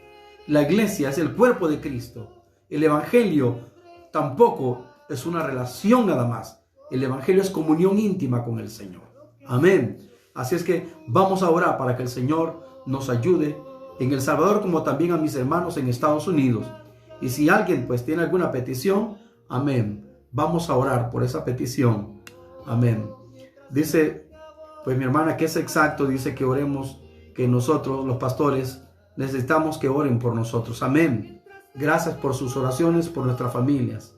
La iglesia es el cuerpo de Cristo. El evangelio tampoco es una relación nada más. El evangelio es comunión íntima con el Señor. Amén. Así es que vamos a orar para que el Señor nos ayude en El Salvador, como también a mis hermanos en Estados Unidos. Y si alguien pues tiene alguna petición, amén, vamos a orar por esa petición. Amén. Dice pues mi hermana que es exacto, dice que oremos, que nosotros los pastores necesitamos que oren por nosotros. Amén. Gracias por sus oraciones, por nuestras familias.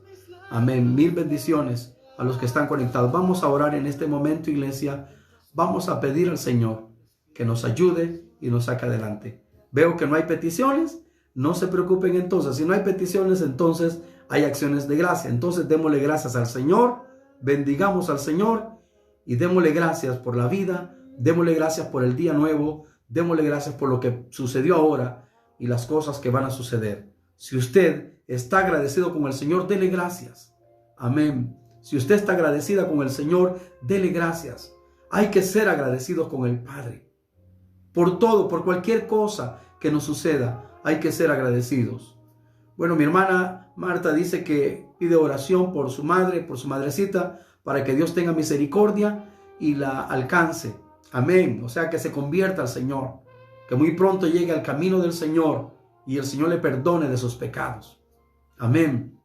Amén. Mil bendiciones a los que están conectados. Vamos a orar en este momento, iglesia. Vamos a pedir al Señor que nos ayude y nos saque adelante. Veo que no hay peticiones. No se preocupen entonces. Si no hay peticiones, entonces hay acciones de gracia. Entonces démosle gracias al Señor. Bendigamos al Señor y démosle gracias por la vida. Démosle gracias por el día nuevo. Démosle gracias por lo que sucedió ahora y las cosas que van a suceder. Si usted está agradecido con el Señor, dele gracias. Amén. Si usted está agradecida con el Señor, dele gracias. Hay que ser agradecidos con el Padre. Por todo, por cualquier cosa que nos suceda, hay que ser agradecidos. Bueno, mi hermana Marta dice que pide oración por su madre, por su madrecita, para que Dios tenga misericordia y la alcance. Amén. O sea, que se convierta al Señor, que muy pronto llegue al camino del Señor y el Señor le perdone de sus pecados. Amén.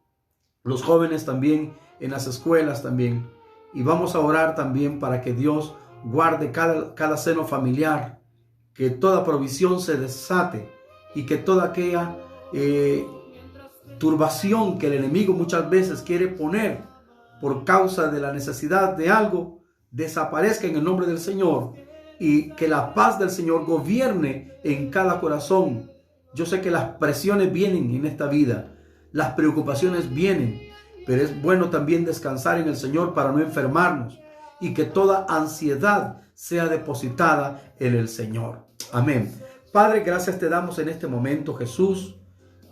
Los jóvenes también, en las escuelas también. Y vamos a orar también para que Dios guarde cada seno familiar, que toda provisión se desate y que toda aquella turbación que el enemigo muchas veces quiere poner por causa de la necesidad de algo, desaparezca en el nombre del Señor y que la paz del Señor gobierne en cada corazón. Yo sé que las presiones vienen en esta vida, las preocupaciones vienen, pero es bueno también descansar en el Señor para no enfermarnos y que toda ansiedad sea depositada en el Señor. Amén. Padre, gracias te damos en este momento, Jesús.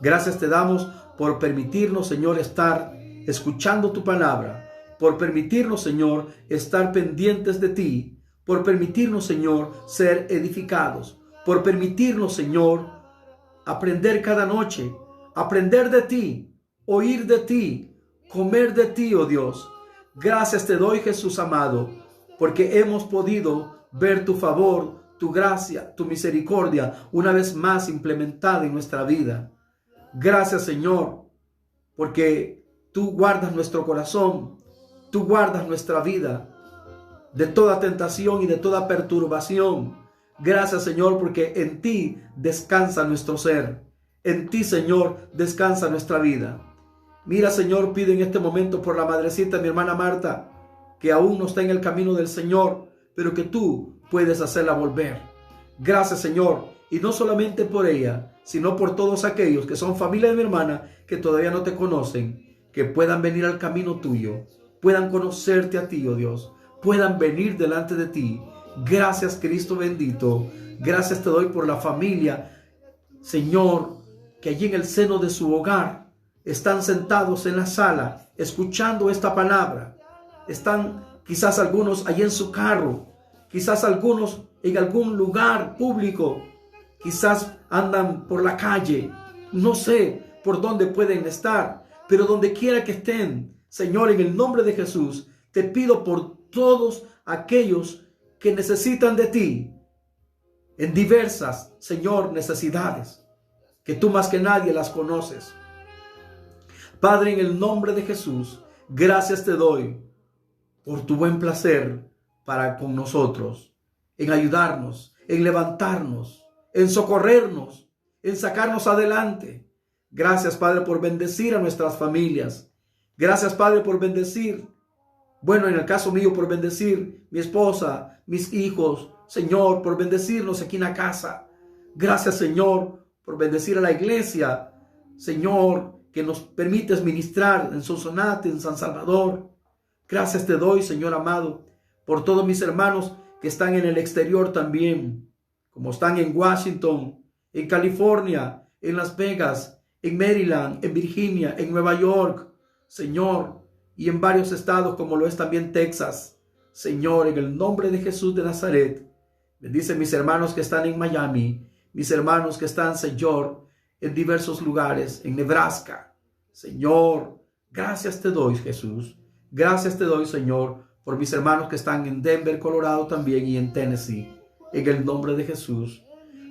Gracias te damos por permitirnos, Señor, estar escuchando tu palabra, por permitirnos, Señor, estar pendientes de ti, por permitirnos, Señor, ser edificados, por permitirnos, Señor, aprender cada noche, aprender de ti, oír de ti, comer de ti, oh Dios. Gracias te doy, Jesús amado, porque hemos podido ver tu favor, tu gracia, tu misericordia una vez más implementada en nuestra vida. Gracias, Señor, porque tú guardas nuestro corazón, tú guardas nuestra vida de toda tentación y de toda perturbación. Gracias, Señor, porque en ti descansa nuestro ser. En ti, Señor, descansa nuestra vida. Mira, Señor, pido en este momento por la madrecita, mi hermana Marta, que aún no está en el camino del Señor, pero que tú puedes hacerla volver. Gracias, Señor, y no solamente por ella, sino por todos aquellos que son familia de mi hermana, que todavía no te conocen, que puedan venir al camino tuyo, puedan conocerte a ti, oh Dios, puedan venir delante de ti. Gracias, Cristo bendito. Gracias te doy por la familia, Señor, que allí en el seno de su hogar están sentados en la sala escuchando esta palabra. Están quizás algunos allí en su carro, quizás algunos en algún lugar público, quizás andan por la calle, no sé por dónde pueden estar, pero donde quiera que estén, Señor, en el nombre de Jesús, te pido por todos aquellos que necesitan de ti en diversas, Señor, necesidades, que tú más que nadie las conoces. Padre, en el nombre de Jesús, gracias te doy por tu buen placer para con nosotros, en ayudarnos, en levantarnos, en socorrernos, en sacarnos adelante. Gracias, Padre, por bendecir a nuestras familias. Gracias, Padre, por bendecir, bueno, en el caso mío, por bendecir mi esposa, mis hijos, Señor, por bendecirnos aquí en la casa. Gracias, Señor, por bendecir a la iglesia, Señor, que nos permites ministrar en Sonsonate, en San Salvador. Gracias te doy, Señor amado, por todos mis hermanos que están en el exterior también, como están en Washington, en California, en Las Vegas, en Maryland, en Virginia, en Nueva York, Señor, y en varios estados como lo es también Texas. Señor, en el nombre de Jesús de Nazaret, bendice mis hermanos que están en Miami, mis hermanos que están, Señor, en diversos lugares, en Nebraska. Señor, gracias te doy, Jesús. Gracias te doy, Señor, por mis hermanos que están en Denver, Colorado también y en Tennessee, en el nombre de Jesús.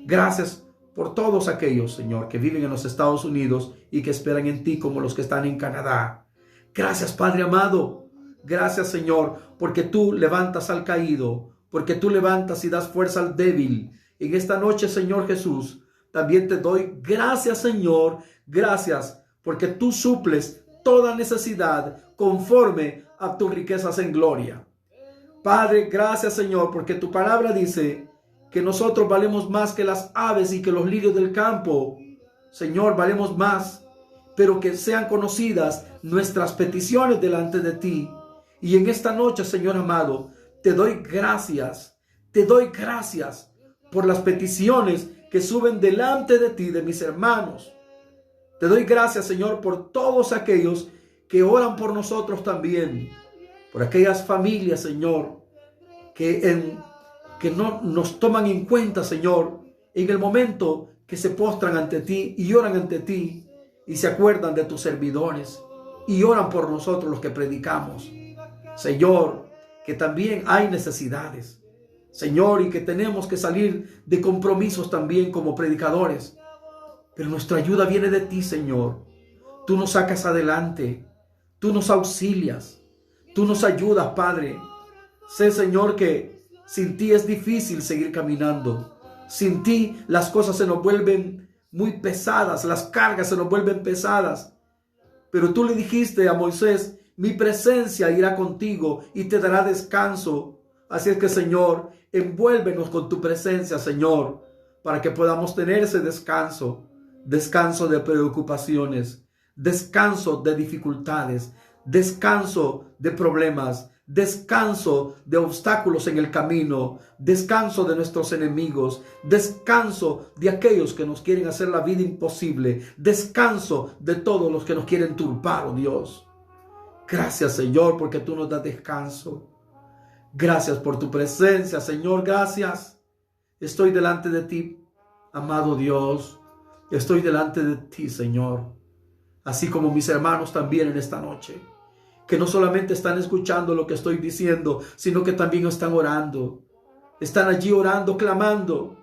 Gracias por todos aquellos, Señor, que viven en los Estados Unidos y que esperan en ti como los que están en Canadá. Gracias, Padre amado. Gracias, Señor, porque tú levantas al caído, porque tú levantas y das fuerza al débil. En esta noche, Señor Jesús, también te doy gracias, Señor. Gracias, porque tú suples toda necesidad conforme a tus riquezas en gloria. Padre, gracias, Señor, porque tu palabra dice que nosotros valemos más que las aves y que los lirios del campo. Señor, valemos más, pero que sean conocidas nuestras peticiones delante de ti. Y en esta noche, Señor amado, te doy gracias por las peticiones que suben delante de ti, de mis hermanos. Te doy gracias, Señor, por todos aquellos que oran por nosotros también, por aquellas familias, Señor, que no nos toman en cuenta, Señor, en el momento que se postran ante ti y oran ante ti y se acuerdan de tus servidores y oran por nosotros los que predicamos. Señor, que también hay necesidades, Señor, y que tenemos que salir de compromisos también como predicadores. Pero nuestra ayuda viene de ti, Señor. Tú nos sacas adelante, tú nos auxilias, tú nos ayudas, Padre. Sé, Señor, que sin ti es difícil seguir caminando. Sin ti las cosas se nos vuelven muy pesadas, las cargas se nos vuelven pesadas. Pero tú le dijiste a Moisés: mi presencia irá contigo y te dará descanso. Así es que, Señor, envuélvenos con tu presencia, Señor, para que podamos tener ese descanso. Descanso de preocupaciones, descanso de dificultades, descanso de problemas, descanso de obstáculos en el camino, descanso de nuestros enemigos, descanso de aquellos que nos quieren hacer la vida imposible, descanso de todos los que nos quieren turbar, oh Dios. Gracias, Señor, porque tú nos das descanso. Gracias por tu presencia, Señor, gracias. Estoy delante de ti, amado Dios. Estoy delante de ti, Señor, así como mis hermanos también en esta noche, que no solamente están escuchando lo que estoy diciendo, sino que también están orando. Están allí orando, clamando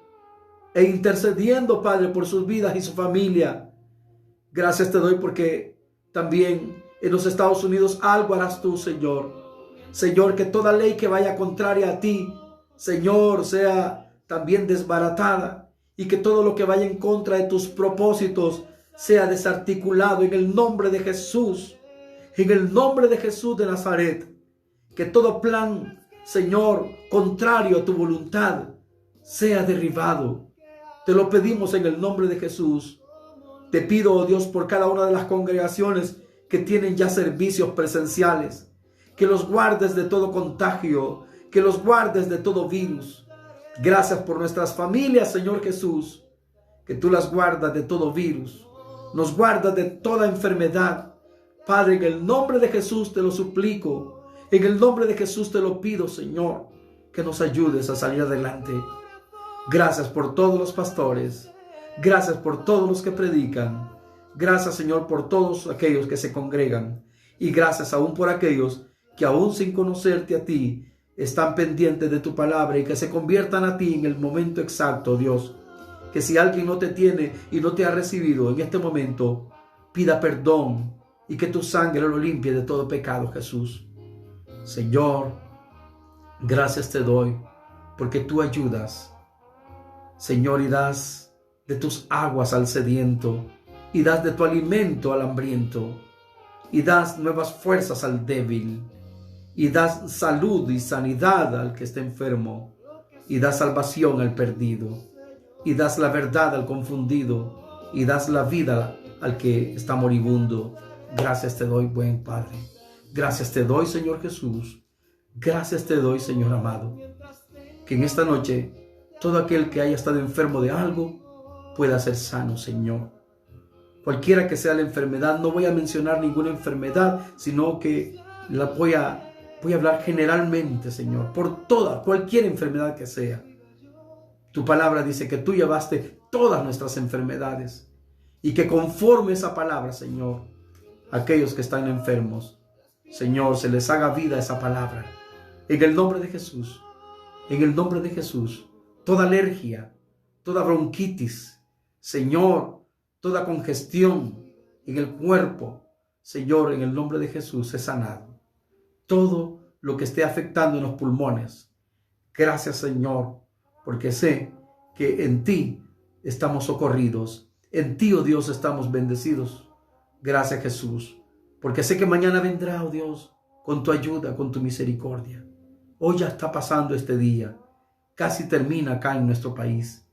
e intercediendo, Padre, por sus vidas y su familia. Gracias te doy porque también en los Estados Unidos algo harás tú, Señor. Señor, que toda ley que vaya contraria a ti, Señor, sea también desbaratada. Y que todo lo que vaya en contra de tus propósitos sea desarticulado en el nombre de Jesús. En el nombre de Jesús de Nazaret. Que todo plan, Señor, contrario a tu voluntad, sea derribado. Te lo pedimos en el nombre de Jesús. Te pido, oh Dios, por cada una de las congregaciones que tienen ya servicios presenciales. Que los guardes de todo contagio. Que los guardes de todo virus. Gracias por nuestras familias, Señor Jesús, que tú las guardas de todo virus, nos guardas de toda enfermedad. Padre, en el nombre de Jesús te lo suplico, en el nombre de Jesús te lo pido, Señor, que nos ayudes a salir adelante. Gracias por todos los pastores, gracias por todos los que predican, gracias, Señor, por todos aquellos que se congregan y gracias aún por aquellos que aún sin conocerte a ti, están pendientes de tu palabra y que se conviertan a ti en el momento exacto, Dios. Que si alguien no te tiene y no te ha recibido en este momento, pida perdón y que tu sangre lo limpie de todo pecado, Jesús. Señor, gracias te doy porque tú ayudas, Señor, y das de tus aguas al sediento y das de tu alimento al hambriento y das nuevas fuerzas al débil. Y das salud y sanidad al que está enfermo. Y das salvación al perdido. Y das la verdad al confundido. Y das la vida al que está moribundo. Gracias te doy, buen Padre. Gracias te doy, Señor Jesús. Gracias te doy, Señor amado. Que en esta noche todo aquel que haya estado enfermo de algo pueda ser sano, Señor. Cualquiera que sea la enfermedad, no voy a mencionar ninguna enfermedad, sino que la voy a hablar generalmente, Señor, por cualquier enfermedad que sea. Tu palabra dice que tú llevaste todas nuestras enfermedades y que conforme esa palabra, Señor, aquellos que están enfermos, Señor, se les haga vida esa palabra En el nombre de Jesús, en el nombre de Jesús, toda alergia, toda bronquitis, Señor, toda congestión en el cuerpo, Señor, en el nombre de Jesús es sanado. Todo lo que esté afectando en los pulmones, gracias, Señor, porque sé que en ti estamos socorridos. En ti, oh Dios, estamos bendecidos. Gracias, Jesús, porque sé que mañana vendrá, oh Dios, con tu ayuda, con tu misericordia. Hoy ya está pasando este día. Casi termina acá en nuestro país.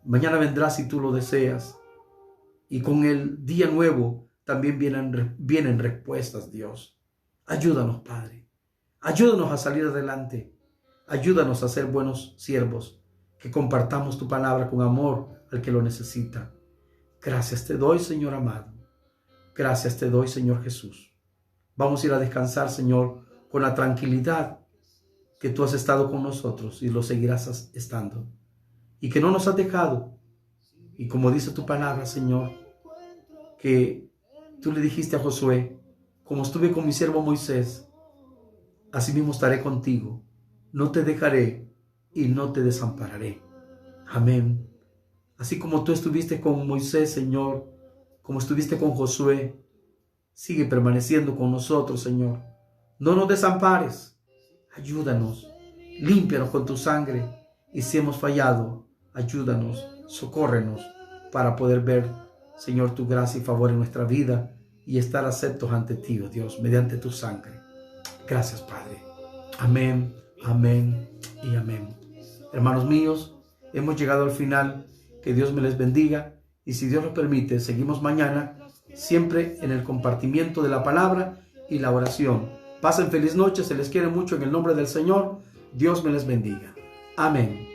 Mañana vendrá si tú lo deseas. Y con el día nuevo también vienen respuestas, Dios. Ayúdanos, Padre. Ayúdanos a salir adelante. Ayúdanos a ser buenos siervos, que compartamos tu palabra con amor al que lo necesita. Gracias te doy, Señor amado. Gracias te doy, Señor Jesús. Vamos a ir a descansar, Señor, con la tranquilidad que tú has estado con nosotros y lo seguirás estando. Y que no nos has dejado. Y como dice tu palabra, Señor, que tú le dijiste a Josué, como estuve con mi siervo Moisés, así mismo estaré contigo. No te dejaré y no te desampararé. Amén. Así como tú estuviste con Moisés, Señor, como estuviste con Josué, sigue permaneciendo con nosotros, Señor. No nos desampares. Ayúdanos. Límpianos con tu sangre. Y si hemos fallado, ayúdanos, socórrenos para poder ver, Señor, tu gracia y favor en nuestra vida y estar aceptos ante ti, oh Dios, mediante tu sangre. Gracias, Padre. Amén, amén y amén. Hermanos míos, hemos llegado al final. Que Dios me les bendiga y si Dios lo permite, seguimos mañana, siempre en el compartimiento de la palabra y la oración. Pasen feliz noche, se les quiere mucho en el nombre del Señor. Dios me les bendiga. Amén.